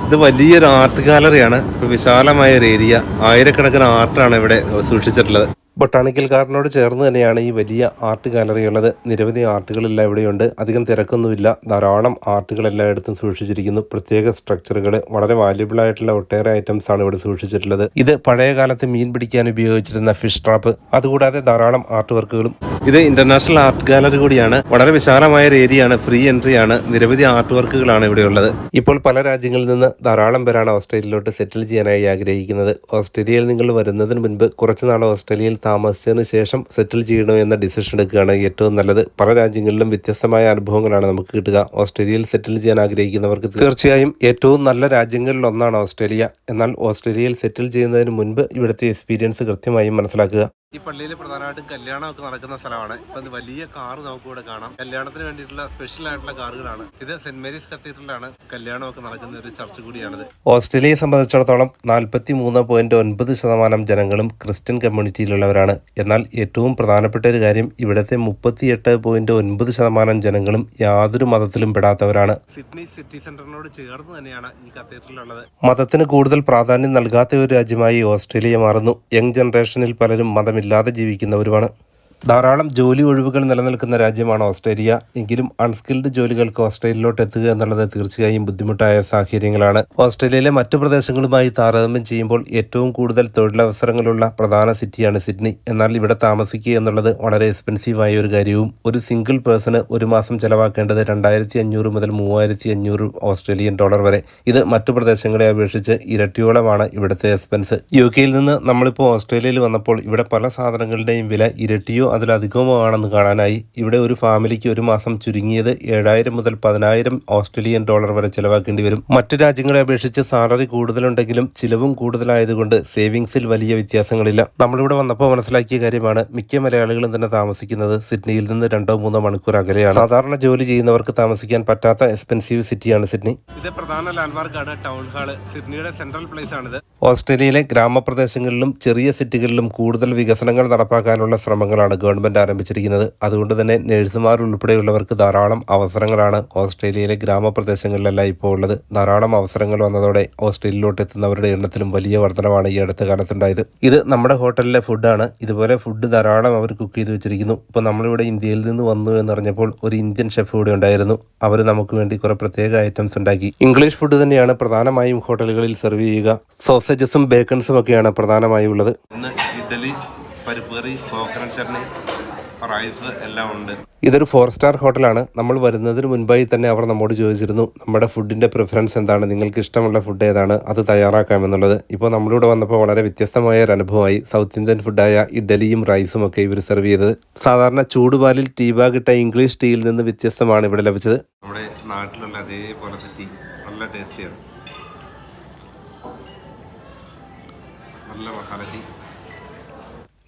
ഇത് വലിയൊരു ആർട്ട് ഗാലറിയാണ്. വിശാലമായ ഒരു ഏരിയ. ആയിരക്കണക്കിന് ആർട്ടാണ് ഇവിടെ സൂക്ഷിച്ചിട്ടുള്ളത്. ബൊട്ടാണിക്കൽ ഗാർഡനോട് ചേർന്ന് തന്നെയാണ് ഈ വലിയ ആർട്ട് ഗാലറി ഉള്ളത്. നിരവധി ആർട്ടുകളെല്ലാം ഇവിടെയുണ്ട്. അധികം തിരക്കൊന്നുമില്ല. ധാരാളം ആർട്ടുകൾ എല്ലായിടത്തും സൂക്ഷിച്ചിരിക്കുന്നു. പ്രത്യേക സ്ട്രക്ചറുകൾ, വളരെ വാല്യുബിൾ ആയിട്ടുള്ള ഒട്ടേറെ ഐറ്റംസ് ആണ് ഇവിടെ സൂക്ഷിച്ചിട്ടുള്ളത്. ഇത് പഴയ കാലത്ത് മീൻ പിടിക്കാൻ ഉപയോഗിച്ചിരുന്ന ഫിഷ് ട്രാപ്പ്, അതുകൂടാതെ ധാരാളം ആർട്ട് വർക്കുകളും. ഇത് ഇന്റർനാഷണൽ ആർട്ട് ഗാലറി കൂടിയാണ്. വളരെ വിശാലമായ ഒരു ഏരിയ ആണ്. ഫ്രീ എൻട്രി ആണ്. നിരവധി ആർട്ട് വർക്കുകളാണ് ഇവിടെയുള്ളത്. ഇപ്പോൾ പല രാജ്യങ്ങളിൽ നിന്ന് ധാരാളം പേരാണ് ഓസ്ട്രേലിയയിലോട്ട് സെറ്റിൽ ചെയ്യാനായി ആഗ്രഹിക്കുന്നത്. ഓസ്ട്രേലിയയിൽ നിങ്ങൾ വരുന്നതിന് മുൻപ് കുറച്ചുനാൾ ഓസ്ട്രേലിയയിൽ താമസിച്ചതിന് ശേഷം സെറ്റിൽ ചെയ്യണോ എന്ന ഡിസിഷൻ എടുക്കുകയാണ് ഏറ്റവും നല്ലത്. പല രാജ്യങ്ങളിലും വ്യത്യസ്തമായ അനുഭവങ്ങളാണ് നമുക്ക് കിട്ടുക. ഓസ്ട്രേലിയയിൽ സെറ്റിൽ ചെയ്യാൻ ആഗ്രഹിക്കുന്നവർക്ക് തീർച്ചയായും ഏറ്റവും നല്ല രാജ്യങ്ങളിൽ ഒന്നാണ് ഓസ്ട്രേലിയ. എന്നാൽ ഓസ്ട്രേലിയയിൽ സെറ്റിൽ ചെയ്യുന്നതിന് മുൻപ് ഇവിടുത്തെ എക്സ്പീരിയൻസ് കൃത്യമായും മനസ്സിലാക്കുക. ഈ പള്ളിയിൽ പ്രധാനമായിട്ടും കല്യാണമൊക്കെ നടക്കുന്ന സ്ഥലമാണ്. ഇപ്പം വലിയ കാറ് നമുക്ക് ഇവിടെ കാണാം. കല്യാണത്തിന് വേണ്ടിയിട്ടുള്ള സ്പെഷ്യൽ ആയിട്ടുള്ള കാറുകളാണ്. ഇത് സെന്റ് മേരീസ് കത്തീഡ്രലാണ് കല്യാണമൊക്കെ നടക്കുന്ന ഒരു ചർച്ച് കൂടിയാണിത്. ഓസ്ട്രേലിയയെ സംബന്ധിച്ചിടത്തോളം 43.9% ജനങ്ങളും ക്രിസ്ത്യൻ കമ്മ്യൂണിറ്റിയിലുള്ളവരാണ്. എന്നാൽ ഏറ്റവും പ്രധാനപ്പെട്ട ഒരു കാര്യം, ഇവിടുത്തെ 38.9% ജനങ്ങളും യാതൊരു മതത്തിലും പെടാത്തവരാണ്. സിഡ്നി സിറ്റി സെന്ററിനോട് ചേർന്ന് തന്നെയാണ് ഈ കത്തീഡ്രലുള്ളത്. മതത്തിന് കൂടുതൽ പ്രാധാന്യം നൽകാത്ത ഒരു രാജ്യമായി ഓസ്ട്രേലിയ മാറുന്നു. യങ് ജനറേഷനിൽ പലരും മതമില്ലാതെ ജീവിക്കുന്നവരുമാണ്. ധാരാളം ജോലി ഒഴിവുകൾ നിലനിൽക്കുന്ന രാജ്യമാണ് ഓസ്ട്രേലിയ. എങ്കിലും അൺസ്കിൽഡ് ജോലികൾക്ക് ഓസ്ട്രേലിയയിലോട്ട് എത്തുക എന്നുള്ളത് തീർച്ചയായും ബുദ്ധിമുട്ടായ സാഹചര്യങ്ങളാണ്. ഓസ്ട്രേലിയയിലെ മറ്റു പ്രദേശങ്ങളുമായി താരതമ്യം ചെയ്യുമ്പോൾ ഏറ്റവും കൂടുതൽ തൊഴിലവസരങ്ങളുള്ള പ്രധാന സിറ്റിയാണ് സിഡ്നി. എന്നാൽ ഇവിടെ താമസിക്കുക എന്നുള്ളത് വളരെ എക്സ്പെൻസീവായ ഒരു കാര്യവും. ഒരു സിംഗിൾ പേഴ്സണ് ഒരു മാസം ചെലവാക്കേണ്ടത് 2500 മുതൽ 3500 ഓസ്ട്രേലിയൻ ഡോളർ വരെ. ഇത് മറ്റു പ്രദേശങ്ങളെ അപേക്ഷിച്ച് ഇരട്ടിയോളമാണ് ഇവിടുത്തെ എക്സ്പെൻസ്. UK നിന്ന് നമ്മളിപ്പോൾ ഓസ്ട്രേലിയയിൽ വന്നപ്പോൾ ഇവിടെ പല സാധനങ്ങളുടെയും വില ഇരട്ടിയോ അതിലധികമോ ആണെന്ന് കാണാനായി. ഇവിടെ ഒരു ഫാമിലിക്ക് ഒരു മാസം ചുരുങ്ങിയത് 7000 മുതൽ 10000 ഓസ്ട്രേലിയൻ ഡോളർ വരെ ചെലവാക്കേണ്ടി വരും. മറ്റു രാജ്യങ്ങളെ അപേക്ഷിച്ച് സാലറി കൂടുതലുണ്ടെങ്കിലും ചിലവും കൂടുതലായതുകൊണ്ട് സേവിങ്സിൽ വലിയ വ്യത്യാസങ്ങളില്ല. നമ്മളിവിടെ വന്നപ്പോൾ മനസ്സിലാക്കിയ കാര്യമാണ്. മിക്ക മലയാളികളും തന്നെ താമസിക്കുന്നത് സിഡ്നിയിൽ നിന്ന് 2-3 മണിക്കൂർ അകലെയാണ്. സാധാരണ ജോലി ചെയ്യുന്നവർക്ക് താമസിക്കാൻ പറ്റാത്ത എക്സ്പെൻസീവ് സിറ്റിയാണ് സിഡ്നി. ഇത് പ്രധാന ലാൻഡ്മാർക്കാണ് ടൗൺ ഹാള്. സിഡ്നിയുടെ സെൻട്രൽ പ്ലേസ് ആണിത്. ഓസ്ട്രേലിയയിലെ ഗ്രാമപ്രദേശങ്ങളിലും ചെറിയ സിറ്റികളിലും കൂടുതൽ വികസനങ്ങൾ നടപ്പാക്കാനുള്ള ശ്രമങ്ങളാണ് ഗവൺമെന്റ് ആരംഭിച്ചിരിക്കുന്നത്. അതുകൊണ്ട് തന്നെ നഴ്സുമാർ ഉൾപ്പെടെയുള്ളവർക്ക് ധാരാളം അവസരങ്ങളാണ് ഓസ്ട്രേലിയയിലെ ഗ്രാമപ്രദേശങ്ങളിലെല്ലാം ഇപ്പോൾ ഉള്ളത്. ധാരാളം അവസരങ്ങൾ വന്നതോടെ ഓസ്ട്രേലിയയിലോട്ട് എത്തുന്നവരുടെ എണ്ണത്തിലും വലിയ വർധനമാണ് ഈ അടുത്ത കാലത്തുണ്ടായത്. ഇത് നമ്മുടെ ഹോട്ടലിലെ ഫുഡാണ്. ഇതുപോലെ ഫുഡ് ധാരാളം അവർ കുക്ക് ചെയ്ത് വെച്ചിരിക്കുന്നു. ഇപ്പോൾ നമ്മളിവിടെ ഇന്ത്യയിൽ നിന്ന് വന്നു എന്നറിഞ്ഞപ്പോൾ ഒരു ഇന്ത്യൻ ഷെഫ് ഇവിടെ ഉണ്ടായിരുന്നു. അവർ നമുക്ക് വേണ്ടി കുറെ പ്രത്യേക ഐറ്റംസ് ഉണ്ടാക്കി. ഇംഗ്ലീഷ് ഫുഡ് തന്നെയാണ് പ്രധാനമായും ഹോട്ടലുകളിൽ സെർവ് ചെയ്യുക. സോസേജസും ബേക്കൺസും ഒക്കെയാണ് പ്രധാനമായും ഉള്ളത്. ഇഡ്ഡലി, പരിപ്പ് കറി, കോക്കനട്ട് ചട്നി, റൈസ് എല്ലാം ഉണ്ട്. ഇതൊരു 4-സ്റ്റാർ ഹോട്ടലാണ്. നമ്മൾ വരുന്നതിന് മുൻപായി തന്നെ അവർ നമ്മോട് ചോദിച്ചിരുന്നു നമ്മുടെ ഫുഡിൻ്റെ പ്രിഫറൻസ് എന്താണ്, നിങ്ങൾക്ക് ഇഷ്ടമുള്ള ഫുഡ് ഏതാണ്, അത് തയ്യാറാക്കാമെന്നുള്ളത്. ഇപ്പോൾ നമ്മളിവിടെ വന്നപ്പോൾ വളരെ വ്യത്യസ്തമായ ഒരു അനുഭവമായി. സൗത്ത് ഇന്ത്യൻ ഫുഡായ ഇഡ്ഡലിയും റൈസും ഒക്കെ ഇവർ സെർവ് ചെയ്തത്. സാധാരണ ചൂടുപാലിൽ ടീ ബാഗ് ഇട്ട ഇംഗ്ലീഷ് ടീയിൽ നിന്ന് വ്യത്യസ്തമാണ് ഇവിടെ ലഭിച്ചത്. നമ്മുടെ നാട്ടിലുള്ള അതേപോലത്തെ ടീ, നല്ല ടേസ്റ്റിയാണ്. നല്ല മസാല ടീ.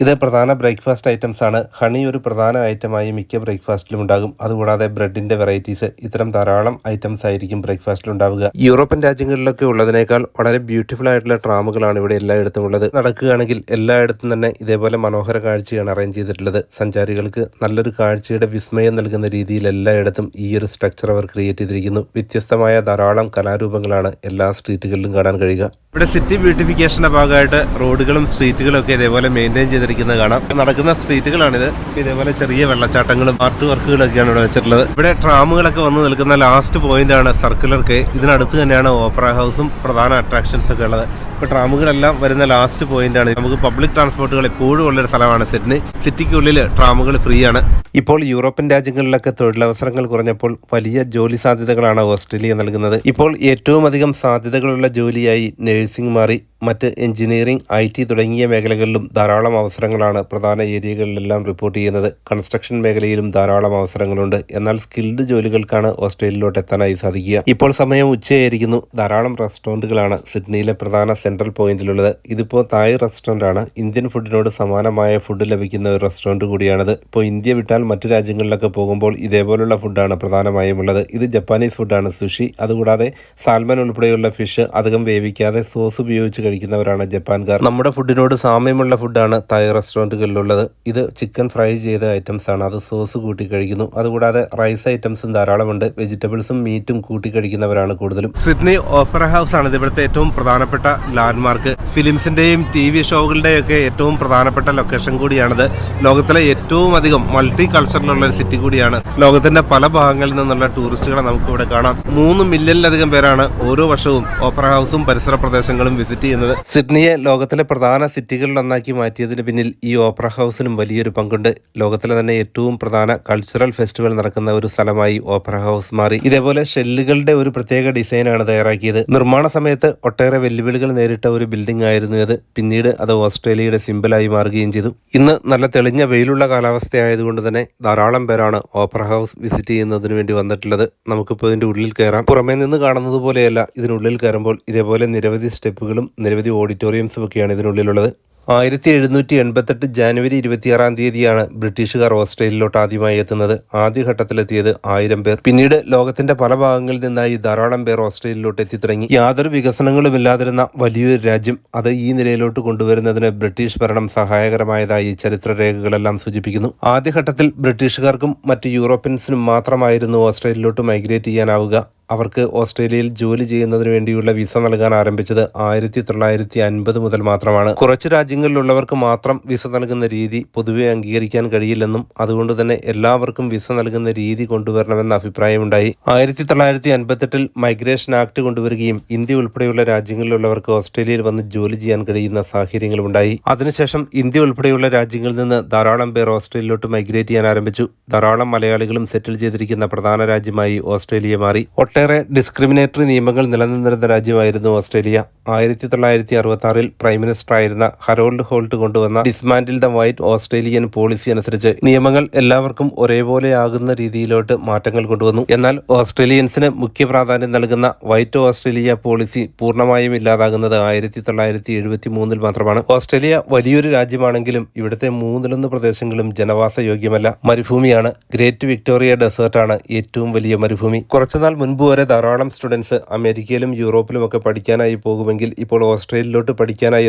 ഇത് പ്രധാന ബ്രേക്ക്ഫാസ്റ്റ് ഐറ്റംസ് ആണ്. ഹണി ഒരു പ്രധാന ഐറ്റമായി മിക്ക ബ്രേക്ക്ഫാസ്റ്റിലും ഉണ്ടാകും. അതുകൂടാതെ ബ്രെഡിന്റെ വെറൈറ്റീസ്, ഇത്തരം ധാരാളം ഐറ്റംസ് ആയിരിക്കും ബ്രേക്ക്ഫാസ്റ്റിൽ ഉണ്ടാവുക. യൂറോപ്യൻ രാജ്യങ്ങളിലൊക്കെ ഉള്ളതിനേക്കാൾ വളരെ ബ്യൂട്ടിഫുൾ ആയിട്ടുള്ള ട്രാമുകളാണ് ഇവിടെ എല്ലായിടത്തും ഉള്ളത്. നടക്കുകയാണെങ്കിൽ എല്ലായിടത്തും തന്നെ ഇതേപോലെ മനോഹര കാഴ്ചയാണ് അറേഞ്ച് ചെയ്തിട്ടുള്ളത്. സഞ്ചാരികൾക്ക് നല്ലൊരു കാഴ്ചയുടെ വിസ്മയം നൽകുന്ന രീതിയിൽ എല്ലായിടത്തും ഈ ഒരു സ്ട്രക്ചർ അവർ ക്രിയേറ്റ് ചെയ്തിരിക്കുന്നു. വ്യത്യസ്തമായ ധാരാളം കലാരൂപങ്ങളാണ് എല്ലാ സ്ട്രീറ്റുകളിലും കാണാൻ കഴിയുക. ഇവിടെ സിറ്റി ബ്യൂട്ടിഫിക്കേഷന്റെ ഭാഗമായിട്ട് റോഡുകളും സ്ട്രീറ്റുകളും ഒക്കെ ഇതേപോലെ മെയിൻറ്റെയിൻ ചെയ്തിരിക്കുന്നത് കാണാം. നടക്കുന്ന സ്ട്രീറ്റുകളാണിത്. ഇതേപോലെ ചെറിയ വെള്ളച്ചാട്ടങ്ങളും ആർട്ട് വർക്കുകളൊക്കെയാണ് ഇവിടെ വെച്ചിട്ടുള്ളത്. ഇവിടെ ട്രാമുകളൊക്കെ വന്ന് നിൽക്കുന്ന ലാസ്റ്റ് പോയിന്റ് ആണ് സർക്കുലർ കേ. ഇതിനടുത്ത് തന്നെയാണ് ഓപ്പറ ഹൗസും പ്രധാന അട്രാക്ഷൻസ് ഒക്കെ ഉള്ളത്. ഇപ്പോൾ ട്രാമുകളെല്ലാം വരുന്ന ലാസ്റ്റ് പോയിന്റ് ആണ്. നമുക്ക് പബ്ലിക് ട്രാൻസ്പോർട്ടുകൾ എപ്പോഴും ഉള്ളൊരു സ്ഥലമാണ് സിഡ്നി. സിറ്റിക്കുള്ളിൽ ട്രാമുകൾ ഫ്രീ ആണ്. ഇപ്പോൾ യൂറോപ്യൻ രാജ്യങ്ങളിലൊക്കെ തൊഴിലവസരങ്ങൾ കുറഞ്ഞപ്പോൾ വലിയ ജോലി സാധ്യതകളാണ് ഓസ്ട്രേലിയ നൽകുന്നത്. ഇപ്പോൾ ഏറ്റവും അധികം സാധ്യതകളുള്ള ജോലിയായി നഴ്സിംഗ് മാറി. മറ്റ് എഞ്ചിനീയറിംഗ്, IT തുടങ്ങിയ മേഖലകളിലും ധാരാളം അവസരങ്ങളാണ് പ്രധാന ഏരിയകളിലെല്ലാം റിപ്പോർട്ട് ചെയ്യുന്നത്. കൺസ്ട്രക്ഷൻ മേഖലയിലും ധാരാളം അവസരങ്ങളുണ്ട്. എന്നാൽ സ്കിൽഡ് ജോലികൾക്കാണ് ഓസ്ട്രേലിയയിലോട്ട് എത്താനായി സാധിക്കുക. ഇപ്പോൾ സമയം ഉച്ചയായിരിക്കുന്നു. ധാരാളം റെസ്റ്റോറൻറ്റുകളാണ് സിഡ്നിയിലെ പ്രധാന സെൻട്രൽ പോയിന്റിലുള്ളത്. ഇതിപ്പോൾ തായ് റെസ്റ്റോറൻ്റ് ആണ്. ഇന്ത്യൻ ഫുഡിനോട് സമാനമായ ഫുഡ് ലഭിക്കുന്ന ഒരു റെസ്റ്റോറൻറ്റ് കൂടിയാണിത്. ഇപ്പോൾ ഇന്ത്യ വിട്ടാൽ മറ്റു രാജ്യങ്ങളിലൊക്കെ പോകുമ്പോൾ ഇതേപോലുള്ള ഫുഡാണ് പ്രധാനമായും ഉള്ളത്. ഇത് ജപ്പാനീസ് ഫുഡാണ്, സുഷി. അതുകൂടാതെ സാൽമൺ ഉൾപ്പെടെയുള്ള ഫിഷ് അധികം വേവിക്കാതെ സോസ് ഉപയോഗിച്ച് കഴിക്കുന്നവരാണ് ജപ്പാൻകാർ. നമ്മുടെ ഫുഡിനോട് സാമ്യമുള്ള ഫുഡാണ് തായ് റെസ്റ്റോറൻറ്റുകളിലുള്ളത്. ഇത് ചിക്കൻ ഫ്രൈ ചെയ്ത ഐറ്റംസ് ആണ്, അത് സോസ് കൂട്ടി കഴിക്കുന്നു. അതുകൂടാതെ റൈസ് ഐറ്റംസും ധാരാളമുണ്ട്. വെജിറ്റബിൾസും മീറ്റും കൂട്ടി കഴിക്കുന്നവരാണ് കൂടുതലും. സിഡ്നി ഓപ്പറ ഹൗസ് ആണ് ഇവിടുത്തെ ഏറ്റവും പ്രധാനപ്പെട്ട ലാൻഡ്മാർക്ക്. ഫിലിംസിന്റെയും TV ഷോകളുടെയും ഒക്കെ ഏറ്റവും പ്രധാനപ്പെട്ട ലൊക്കേഷൻ കൂടിയാണിത്. ലോകത്തിലെ ഏറ്റവും അധികം മൾട്ടി കൾച്ചറിലുള്ള ഒരു സിറ്റി കൂടിയാണ്. ലോകത്തിന്റെ പല ഭാഗങ്ങളിൽ നിന്നുള്ള ടൂറിസ്റ്റുകളെ നമുക്ക് ഇവിടെ കാണാം. 3 മില്യണിലധികം പേരാണ് ഓരോ വർഷവും ഓപ്പറ ഹൗസും പരിസര പ്രദേശങ്ങളും വിസിറ്റ് ചെയ്യുന്നത്. സിഡ്നിയെ ലോകത്തിലെ പ്രധാന സിറ്റികളിലൊന്നാക്കി മാറ്റിയതിന് പിന്നിൽ ഈ ഓപ്പറ ഹൗസിനും വലിയൊരു പങ്കുണ്ട്. ലോകത്തിലെ തന്നെ ഏറ്റവും പ്രധാന കൾച്ചറൽ ഫെസ്റ്റിവൽ നടക്കുന്ന ഒരു സ്ഥലമായി ഓപ്പറ ഹൗസ് മാറി. ഇതേപോലെ ഷെല്ലുകളുടെ ഒരു പ്രത്യേക ഡിസൈനാണ് തയ്യാറാക്കിയത്. നിർമ്മാണ സമയത്ത് ഒട്ടേറെ വെല്ലുവിളികൾ നേരിട്ട ഒരു ബിൽഡിംഗ് ആയിരുന്നു ഇത്. പിന്നീട് അത് ഓസ്ട്രേലിയയുടെ സിംബലായി മാറുകയും ചെയ്തു. ഇന്ന് നല്ല തെളിഞ്ഞ വെയിലുള്ള കാലാവസ്ഥയായതുകൊണ്ട് തന്നെ ധാരാളം പേരാണ് ഓപ്പറ ഹൗസ് വിസിറ്റ് ചെയ്യുന്നതിന് വേണ്ടി വന്നിട്ടുള്ളത്. നമുക്കിപ്പോൾ ഇതിന്റെ ഉള്ളിൽ കയറാം. പുറമേ നിന്ന് കാണുന്നത് പോലെയല്ല, ഇതിനുള്ളിൽ കയറുമ്പോൾ ഇതേപോലെ നിരവധി സ്റ്റെപ്പുകളും നിരവധി ഓഡിറ്റോറിയംസും ഒക്കെയാണ് ഇതിനുള്ളിലുള്ളത്. 1788 ജാനുവരി 26 ബ്രിട്ടീഷുകാർ ഓസ്ട്രേലിയയിലോട്ട് ആദ്യമായി എത്തുന്നത്. ആദ്യഘട്ടത്തിലെത്തിയത് 1000 പേർ. പിന്നീട് ലോകത്തിന്റെ പല ഭാഗങ്ങളിൽ നിന്നായി ധാരാളം പേർ ഓസ്ട്രേലിയയിലോട്ട് എത്തിത്തുടങ്ങി. യാതൊരു വികസനങ്ങളും ഇല്ലാതിരുന്ന വലിയൊരു രാജ്യം അത് ഈ നിലയിലോട്ട് കൊണ്ടുവരുന്നതിന് ബ്രിട്ടീഷ് ഭരണം സഹായകരമായതായി ചരിത്രരേഖകളെല്ലാം സൂചിപ്പിക്കുന്നു. ആദ്യഘട്ടത്തിൽ ബ്രിട്ടീഷുകാർക്കും മറ്റ് യൂറോപ്യൻസിനും മാത്രമായിരുന്നു ഓസ്ട്രേലിയയിലോട്ട് മൈഗ്രേറ്റ് ചെയ്യാനാവുക. അവർക്ക് ഓസ്ട്രേലിയയിൽ ജോലി ചെയ്യുന്നതിന് വേണ്ടിയുള്ള വിസ നൽകാൻ ആരംഭിച്ചത് 1950 മുതൽ മാത്രമാണ്. കുറച്ച് രാജ്യങ്ങളിലുള്ളവർക്ക് മാത്രം വിസ നൽകുന്ന രീതി പൊതുവെ അംഗീകരിക്കാൻ കഴിയില്ലെന്നും അതുകൊണ്ട് തന്നെ എല്ലാവർക്കും വിസ നൽകുന്ന രീതി കൊണ്ടുവരണമെന്ന അഭിപ്രായമുണ്ടായി. 1958 മൈഗ്രേഷൻ ആക്ട് കൊണ്ടുവരികയും ഇന്ത്യ ഉൾപ്പെടെയുള്ള രാജ്യങ്ങളിലുള്ളവർക്ക് ഓസ്ട്രേലിയയിൽ വന്ന് ജോലി ചെയ്യാൻ കഴിയുന്ന സാഹചര്യങ്ങളുണ്ടായി. അതിനുശേഷം ഇന്ത്യ ഉൾപ്പെടെയുള്ള രാജ്യങ്ങളിൽ നിന്ന് ധാരാളം പേർ ഓസ്ട്രേലിയയിലോട്ട് മൈഗ്രേറ്റ് ചെയ്യാൻ ആരംഭിച്ചു. ധാരാളം മലയാളികളും സെറ്റിൽ ചെയ്തിരിക്കുന്ന പ്രധാന രാജ്യമായി ഓസ്ട്രേലിയ മാറി. ഒട്ടേറെ ഡിസ്ക്രിമിനേറ്ററി നിയമങ്ങൾ നിലനിന്നിരുന്ന രാജ്യമായിരുന്നു ഓസ്ട്രേലിയ. 1966 പ്രൈം മിനിസ്റ്റർ ആയിരുന്ന ഹരോൾഡ് ഹോൾട്ട് കൊണ്ടുവന്ന dismantle the white Australian policy അനുസരിച്ച് നിയമങ്ങൾ എല്ലാവർക്കും ഒരേപോലെ ആകുന്ന രീതിയിലോട്ട് മാറ്റങ്ങൾ കൊണ്ടുവന്നു. എന്നാൽ ഓസ്ട്രേലിയൻസിന് മുഖ്യ പ്രാധാന്യം നൽകുന്ന വൈറ്റ് ഓസ്ട്രേലിയ പോളിസി പൂർണ്ണമായും ഇല്ലാതാകുന്നത് 1973 മാത്രമാണ്. ഓസ്ട്രേലിയ വലിയൊരു രാജ്യമാണെങ്കിലും ഇവിടുത്തെ 1/3 പ്രദേശങ്ങളും ജനവാസ യോഗ്യമല്ല, മരുഭൂമിയാണ്. ഗ്രേറ്റ് വിക്ടോറിയ ഡെസേർട്ടാണ് ഏറ്റവും വലിയ മരുഭൂമി. കുറച്ചുനാൾ മുൻപ് വരെ ധാരാളം സ്റ്റുഡൻസ് അമേരിക്കയിലും യൂറോപ്പിലും ഒക്കെ പഠിക്കാനായി പോകുമെങ്കിൽ ഇപ്പോൾ ഓസ്ട്രേലിയയിലോട്ട് പഠിക്കാനായി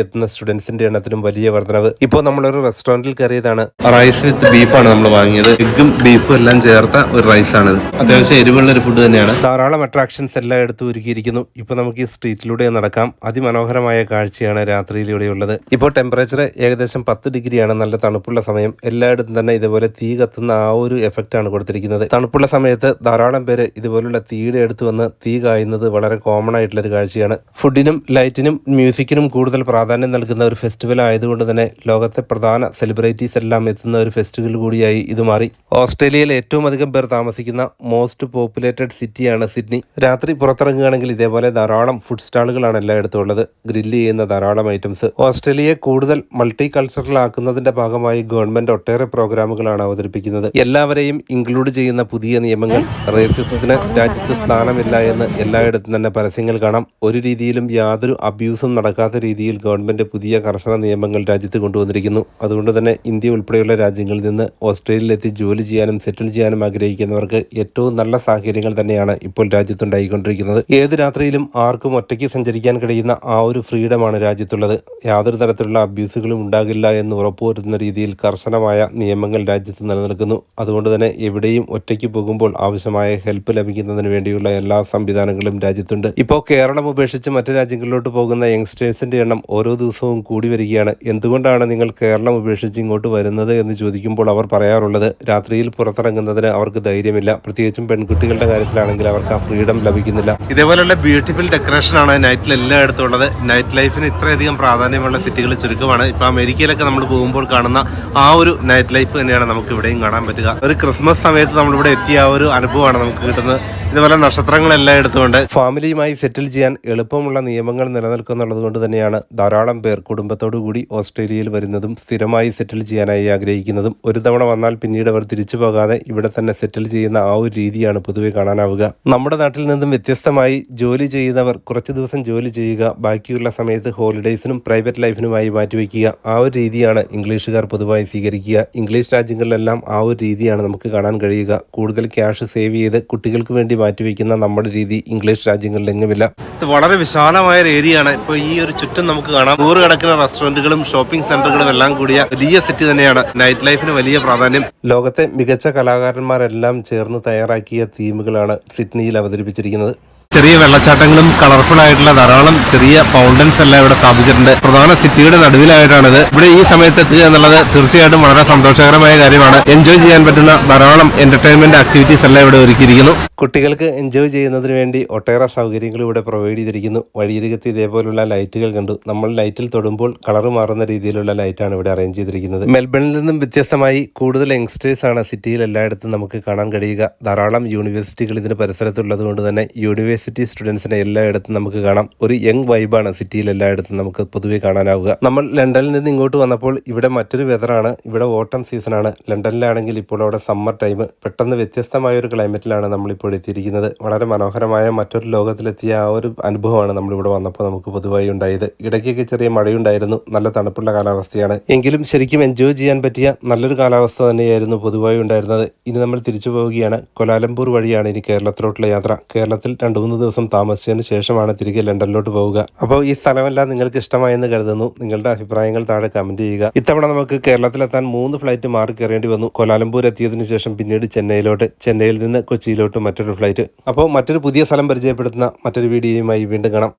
എത്തുന്ന സ്റ്റുഡൻസിന്റെ എണ്ണത്തിലും വലിയ വർധനവ്. ഇപ്പോൾ നമ്മളൊരു റെസ്റ്റോറന്റിൽ കയറിയതാണ്. റൈസ് വിത്ത് ബീഫാണ് നമ്മൾ വാങ്ങിയത്. എഗ്ഗും ബീഫും എല്ലാം ചേർത്ത ഒരു റൈസാണിത്. അത്യാവശ്യം എരിവുള്ള ഒരു ഫുഡ് തന്നെയാണ്. ധാരാളം അട്രാക്ഷൻസ് എല്ലായിടത്തും ഒരുക്കിയിരിക്കുന്നു. ഇപ്പോൾ നമുക്ക് ഈ സ്ട്രീറ്റിലൂടെ നടക്കാം. അതിമനോഹരമായ കാഴ്ചയാണ് രാത്രിയിലൂടെയുള്ളത്. ഇപ്പോൾ ടെമ്പറേച്ചർ ഏകദേശം 10 ഡിഗ്രിയാണ്. നല്ല തണുപ്പുള്ള സമയം. എല്ലായിടത്തും തന്നെ ഇതുപോലെ തീ കത്തുന്ന ആ ഒരു എഫക്റ്റാണ് കൊടുത്തിരിക്കുന്നത്. തണുപ്പുള്ള സമയത്ത് ധാരാളം പേര് ഇതുപോലുള്ള തീയുടെ അടുത്ത് വന്ന് തീ കായുന്നത് വളരെ കോമൺ ആയിട്ടുള്ളൊരു കാഴ്ചയാണ്. ഫുഡിനും ലൈറ്റിനും മ്യൂസിക്കിനും കൂടുതൽ പ്രാധാന്യം നൽകുന്ന ഒരു ഫെസ്റ്റിവൽ ആയതുകൊണ്ട് തന്നെ ലോകത്തെ പ്രധാന സെലിബ്രിറ്റീസ് എല്ലാം എത്തുന്ന ഒരു ഫെസ്റ്റിവൽ കൂടിയായി ഇത് മാറി. ഓസ്ട്രേലിയയിൽ ഏറ്റവും അധികം പേർ താമസിക്കുന്ന മോസ്റ്റ് പോപ്പുലേറ്റഡ് സിറ്റിയാണ് സിഡ്നി. രാത്രി പുറത്തിറങ്ങുകയാണെങ്കിൽ ഇതേപോലെ ധാരാളം ഫുഡ് സ്റ്റാളുകളാണ് എല്ലായിടത്തും ഉള്ളത്. ഗ്രില്ല് ചെയ്യുന്ന ധാരാളം ഐറ്റംസ്. ഓസ്ട്രേലിയയെ കൂടുതൽ മൾട്ടി കൾച്ചറൽ ആക്കുന്നതിന്റെ ഭാഗമായി ഗവൺമെന്റ് ഒട്ടേറെ പ്രോഗ്രാമുകളാണ് അവതരിപ്പിക്കുന്നത്. എല്ലാവരെയും ഇൻക്ലൂഡ് ചെയ്യുന്ന പുതിയ നിയമങ്ങൾ. റേസിസത്തിന് രാജ്യത്ത് സ്ഥാനമില്ല എന്ന് എല്ലായിടത്തും തന്നെ പരസ്യങ്ങൾ കാണാം. ഒരു രീതിയിലും യാതൊരു അബ്യൂസും നടക്കാത്ത രീതിയിൽ ഗവൺമെന്റ് പുതിയ കർശന നിയമങ്ങൾ രാജ്യത്ത് കൊണ്ടുവന്നിരിക്കുന്നു. അതുകൊണ്ട് തന്നെ ഇന്ത്യ ഉൾപ്പെടെയുള്ള രാജ്യങ്ങളിൽ നിന്ന് ഓസ്ട്രേലിയയിലെത്തി ജോലി ചെയ്യാനും സെറ്റിൽ ചെയ്യാനും ആഗ്രഹിക്കുന്നവർക്ക് ഏറ്റവും നല്ല സാഹചര്യങ്ങൾ തന്നെയാണ് ഇപ്പോൾ രാജ്യത്തുണ്ടായിക്കൊണ്ടിരിക്കുന്നത്. ഏത് രാത്രിയിലും ആർക്കും ഒറ്റയ്ക്ക് സഞ്ചരിക്കാൻ കഴിയുന്ന ആ ഒരു ഫ്രീഡമാണ് രാജ്യത്തുള്ളത്. യാതൊരു തരത്തിലുള്ള അബ്യൂസുകളും ഉണ്ടാകില്ല എന്ന് ഉറപ്പുവരുത്തുന്ന രീതിയിൽ കർശനമായ നിയമങ്ങൾ രാജ്യത്ത് നിലനിൽക്കുന്നു. അതുകൊണ്ട് തന്നെ എവിടെയും ഒറ്റയ്ക്ക് പോകുമ്പോൾ ആവശ്യമായ ഹെൽപ്പ് ലഭിക്കുന്നതിന് വേണ്ടിയുള്ള എല്ലാ സംവിധാനങ്ങളും രാജ്യത്തുണ്ട്. ഇപ്പോൾ കേരളം ഉപേക്ഷിച്ച് മറ്റു രാജ്യങ്ങളിലോട്ട് പോകുന്ന യങ്സ്റ്റേഴ്സിന്റെ എണ്ണം ഓരോ ദിവസവും കൂടി വരികയാണ്. എന്തുകൊണ്ടാണ് നിങ്ങൾ കേരളം ഉപേക്ഷിച്ച് ഇങ്ങോട്ട് വരുന്നത് എന്ന് ചോദിക്കുമ്പോൾ അവർ പറയാറുള്ളത് രാത്രിയിൽ പുറത്തിറങ്ങുന്നതിന് അവർക്ക് ധൈര്യമില്ല. പ്രത്യേകിച്ചും പെൺകുട്ടികളുടെ കാര്യത്തിലാണെങ്കിൽ അവർക്ക് ആ ഫ്രീഡം ലഭിക്കുന്നില്ല. ഇതേപോലെയുള്ള ബ്യൂട്ടിഫുൾ ഡെക്കറേഷൻ ആണ് നൈറ്റിൽ എല്ലായിടത്തും ഉള്ളത്. നൈറ്റ് ലൈഫിന് ഇത്രയധികം പ്രാധാന്യമുള്ള സിറ്റികൾ ചുരുക്കമാണ്. ഇപ്പൊ അമേരിക്കയിലൊക്കെ നമ്മൾ പോകുമ്പോൾ കാണുന്ന ആ ഒരു നൈറ്റ് ലൈഫ് തന്നെയാണ് നമുക്ക് ഇവിടെയും കാണാൻ പറ്റുക. ഒരു ക്രിസ്മസ് സമയത്ത് നമ്മളിവിടെ എത്തിയ ആ ഒരു അനുഭവമാണ് നമുക്ക് കിട്ടുന്നത്. ഇതുപോലെ നക്ഷത്രങ്ങളെല്ലാം എടുത്തുകൊണ്ട് ഫാമിലിയുമായി സെറ്റിൽ ചെയ്യാൻ എളുപ്പമുള്ള നിയമങ്ങൾ നിലനിൽക്കുന്നുള്ളത് കൊണ്ട് തന്നെയാണ് ധാരാളം പേർ കുടുംബത്തോടു കൂടി ഓസ്ട്രേലിയയിൽ വരുന്നതും സ്ഥിരമായി സെറ്റിൽ ചെയ്യാനായി ആഗ്രഹിക്കുന്നതും. ഒരു തവണ വന്നാൽ പിന്നീട് അവർ തിരിച്ചു പോകാതെ ഇവിടെ തന്നെ സെറ്റിൽ ചെയ്യുന്ന ആ ഒരു രീതിയാണ് പൊതുവെ കാണാനാവുക. നമ്മുടെ നാട്ടിൽ നിന്നും വ്യത്യസ്തമായി ജോലി ചെയ്യുന്നവർ കുറച്ച് ദിവസം ജോലി ചെയ്യുക, ബാക്കിയുള്ള സമയത്ത് ഹോളിഡേയ്സിനും പ്രൈവറ്റ് ലൈഫിനുമായി മാറ്റിവെക്കുക. ആ ഒരു രീതിയാണ് ഇംഗ്ലീഷുകാർ പൊതുവായി സ്വീകരിക്കുക. ഇംഗ്ലീഷ് രാജ്യങ്ങളിലെല്ലാം ആ ഒരു രീതിയാണ് നമുക്ക് കാണാൻ കഴിയുക. കൂടുതൽ ക്യാഷ് സേവ് ചെയ്ത് കുട്ടികൾക്ക് വേണ്ടി മാറ്റിവെക്കുന്ന നമ്മുടെ രീതി ഇംഗ്ലീഷ് രാജ്യങ്ങളിലെങ്ങുമില്ല. ഇത് വളരെ വിശാലമായ ഒരു ഏരിയയാണ്. ഇപ്പോൾ ഈ ഒരു ചുറ്റും നമുക്ക് കാണാം നൂറുകണക്കിന് റെസ്റ്റോറന്റുകളും ഷോപ്പിംഗ് സെന്ററുകളും എല്ലാം കൂടിയ വലിയ സിറ്റി തന്നെയാണ്. നൈറ്റ് ലൈഫിന് വലിയ പ്രാധാന്യം. ലോകത്തെ മികച്ച കലാകാരന്മാരെല്ലാം ചേർന്ന് തയ്യാറാക്കിയ തീമുകളാണ് സിഡ്നിയിൽ അവതരിപ്പിച്ചിരിക്കുന്നത്. ചെറിയ വെള്ളച്ചാട്ടങ്ങളും കളർഫുൾ ആയിട്ടുള്ള ധാരാളം ചെറിയ ഫൗണ്ടൻസ് എല്ലാം ഇവിടെ സ്ഥാപിച്ചിട്ടുണ്ട്. പ്രധാന സിറ്റിയുടെ നടുവിലായിട്ടാണിത്. ഇവിടെ ഈ സമയത്ത് എത്തുക എന്നുള്ളത് തീർച്ചയായിട്ടും വളരെ സന്തോഷകരമായ കാര്യമാണ്. എൻജോയ് ചെയ്യാൻ പറ്റുന്ന ധാരാളം എന്റർടൈൻമെന്റ് ആക്ടിവിറ്റീസ് എല്ലാം ഇവിടെ ഒരുക്കിയിരിക്കുന്നു. കുട്ടികൾക്ക് എൻജോയ് ചെയ്യുന്നതിന് വേണ്ടി ഒട്ടേറെ സൗകര്യങ്ങൾ ഇവിടെ പ്രൊവൈഡ് ചെയ്തിരിക്കുന്നു. വഴിയരികത്ത് ഇതേപോലുള്ള ലൈറ്റുകൾ കണ്ടു. നമ്മൾ ലൈറ്റിൽ തൊടുമ്പോൾ കളർ മാറുന്ന രീതിയിലുള്ള ലൈറ്റാണ് ഇവിടെ അറേഞ്ച് ചെയ്തിരിക്കുന്നത്. മെൽബണിൽ നിന്നും വ്യത്യസ്തമായി കൂടുതൽ യങ്സ്റ്റേഴ്സ് ആണ് സിറ്റിയിൽ എല്ലായിടത്തും നമുക്ക് കാണാൻ കഴിയുക. ധാരാളം യൂണിവേഴ്സിറ്റികൾ ഇതിന് പരിസരത്തുള്ളത് കൊണ്ട് തന്നെ യൂണിവേഴ്സിറ്റി സ്റ്റുഡൻസിനെ എല്ലായിടത്തും നമുക്ക് കാണാം. ഒരു യങ് വൈബാണ് സിറ്റിയിൽ എല്ലായിടത്തും നമുക്ക് പൊതുവെ കാണാനാവുക. നമ്മൾ ലണ്ടനിൽ നിന്ന് ഇങ്ങോട്ട് വന്നപ്പോൾ ഇവിടെ മറ്റൊരു വെതറാണ്. ഇവിടെ ഓട്ടം സീസണാണ്. ലണ്ടനിലാണെങ്കിൽ ഇപ്പോൾ അവിടെ സമ്മർ ടൈം. പെട്ടെന്ന് വ്യത്യസ്തമായ ഒരു ക്ലൈമറ്റിലാണ് നമ്മളിപ്പോൾ എത്തിയിരിക്കുന്നത്. വളരെ മനോഹരമായ മറ്റൊരു ലോകത്തിലെത്തിയ ആ ഒരു അനുഭവമാണ് നമ്മളിവിടെ വന്നപ്പോൾ നമുക്ക് പൊതുവായി ഉണ്ടായത്. ഇടയ്ക്കൊക്കെ ചെറിയ മഴയുണ്ടായിരുന്നു. നല്ല തണുപ്പുള്ള കാലാവസ്ഥയാണ്. എങ്കിലും ശരിക്കും എൻജോയ് ചെയ്യാൻ പറ്റിയ നല്ലൊരു കാലാവസ്ഥ തന്നെയായിരുന്നു പൊതുവായി ഉണ്ടായിരുന്നത്. ഇനി നമ്മൾ തിരിച്ചു പോവുകയാണ്. കൊലാലംപൂർ വഴിയാണ് ഇനി കേരളത്തിലോട്ടുള്ള യാത്ര. കേരളത്തിൽ 2-3 ദിവസം താമസിച്ചതിന് ശേഷമാണ് തിരികെ ലണ്ടനിലോട്ട് പോവുക. അപ്പോൾ ഈ സ്ഥലമെല്ലാം നിങ്ങൾക്ക് ഇഷ്ടമായെന്ന് കരുതുന്നു. നിങ്ങളുടെ അഭിപ്രായങ്ങൾ താഴെ കമന്റ് ചെയ്യുക. ഇത്തവണ നമുക്ക് കേരളത്തിലെത്താൻ 3 ഫ്ലൈറ്റ് മാറി കയറേണ്ടി വന്നു. കൊലാലംപൂർ എത്തിയതിനു ശേഷം പിന്നീട് ചെന്നൈയിലോട്ട്, ചെന്നൈയിൽ നിന്ന് കൊച്ചിയിലോട്ട് മറ്റൊരു ഫ്ലൈറ്റ്. അപ്പോൾ മറ്റൊരു പുതിയ സ്ഥലം പരിചയപ്പെടുത്തുന്ന മറ്റൊരു വീഡിയോയുമായി വീണ്ടും കാണാം.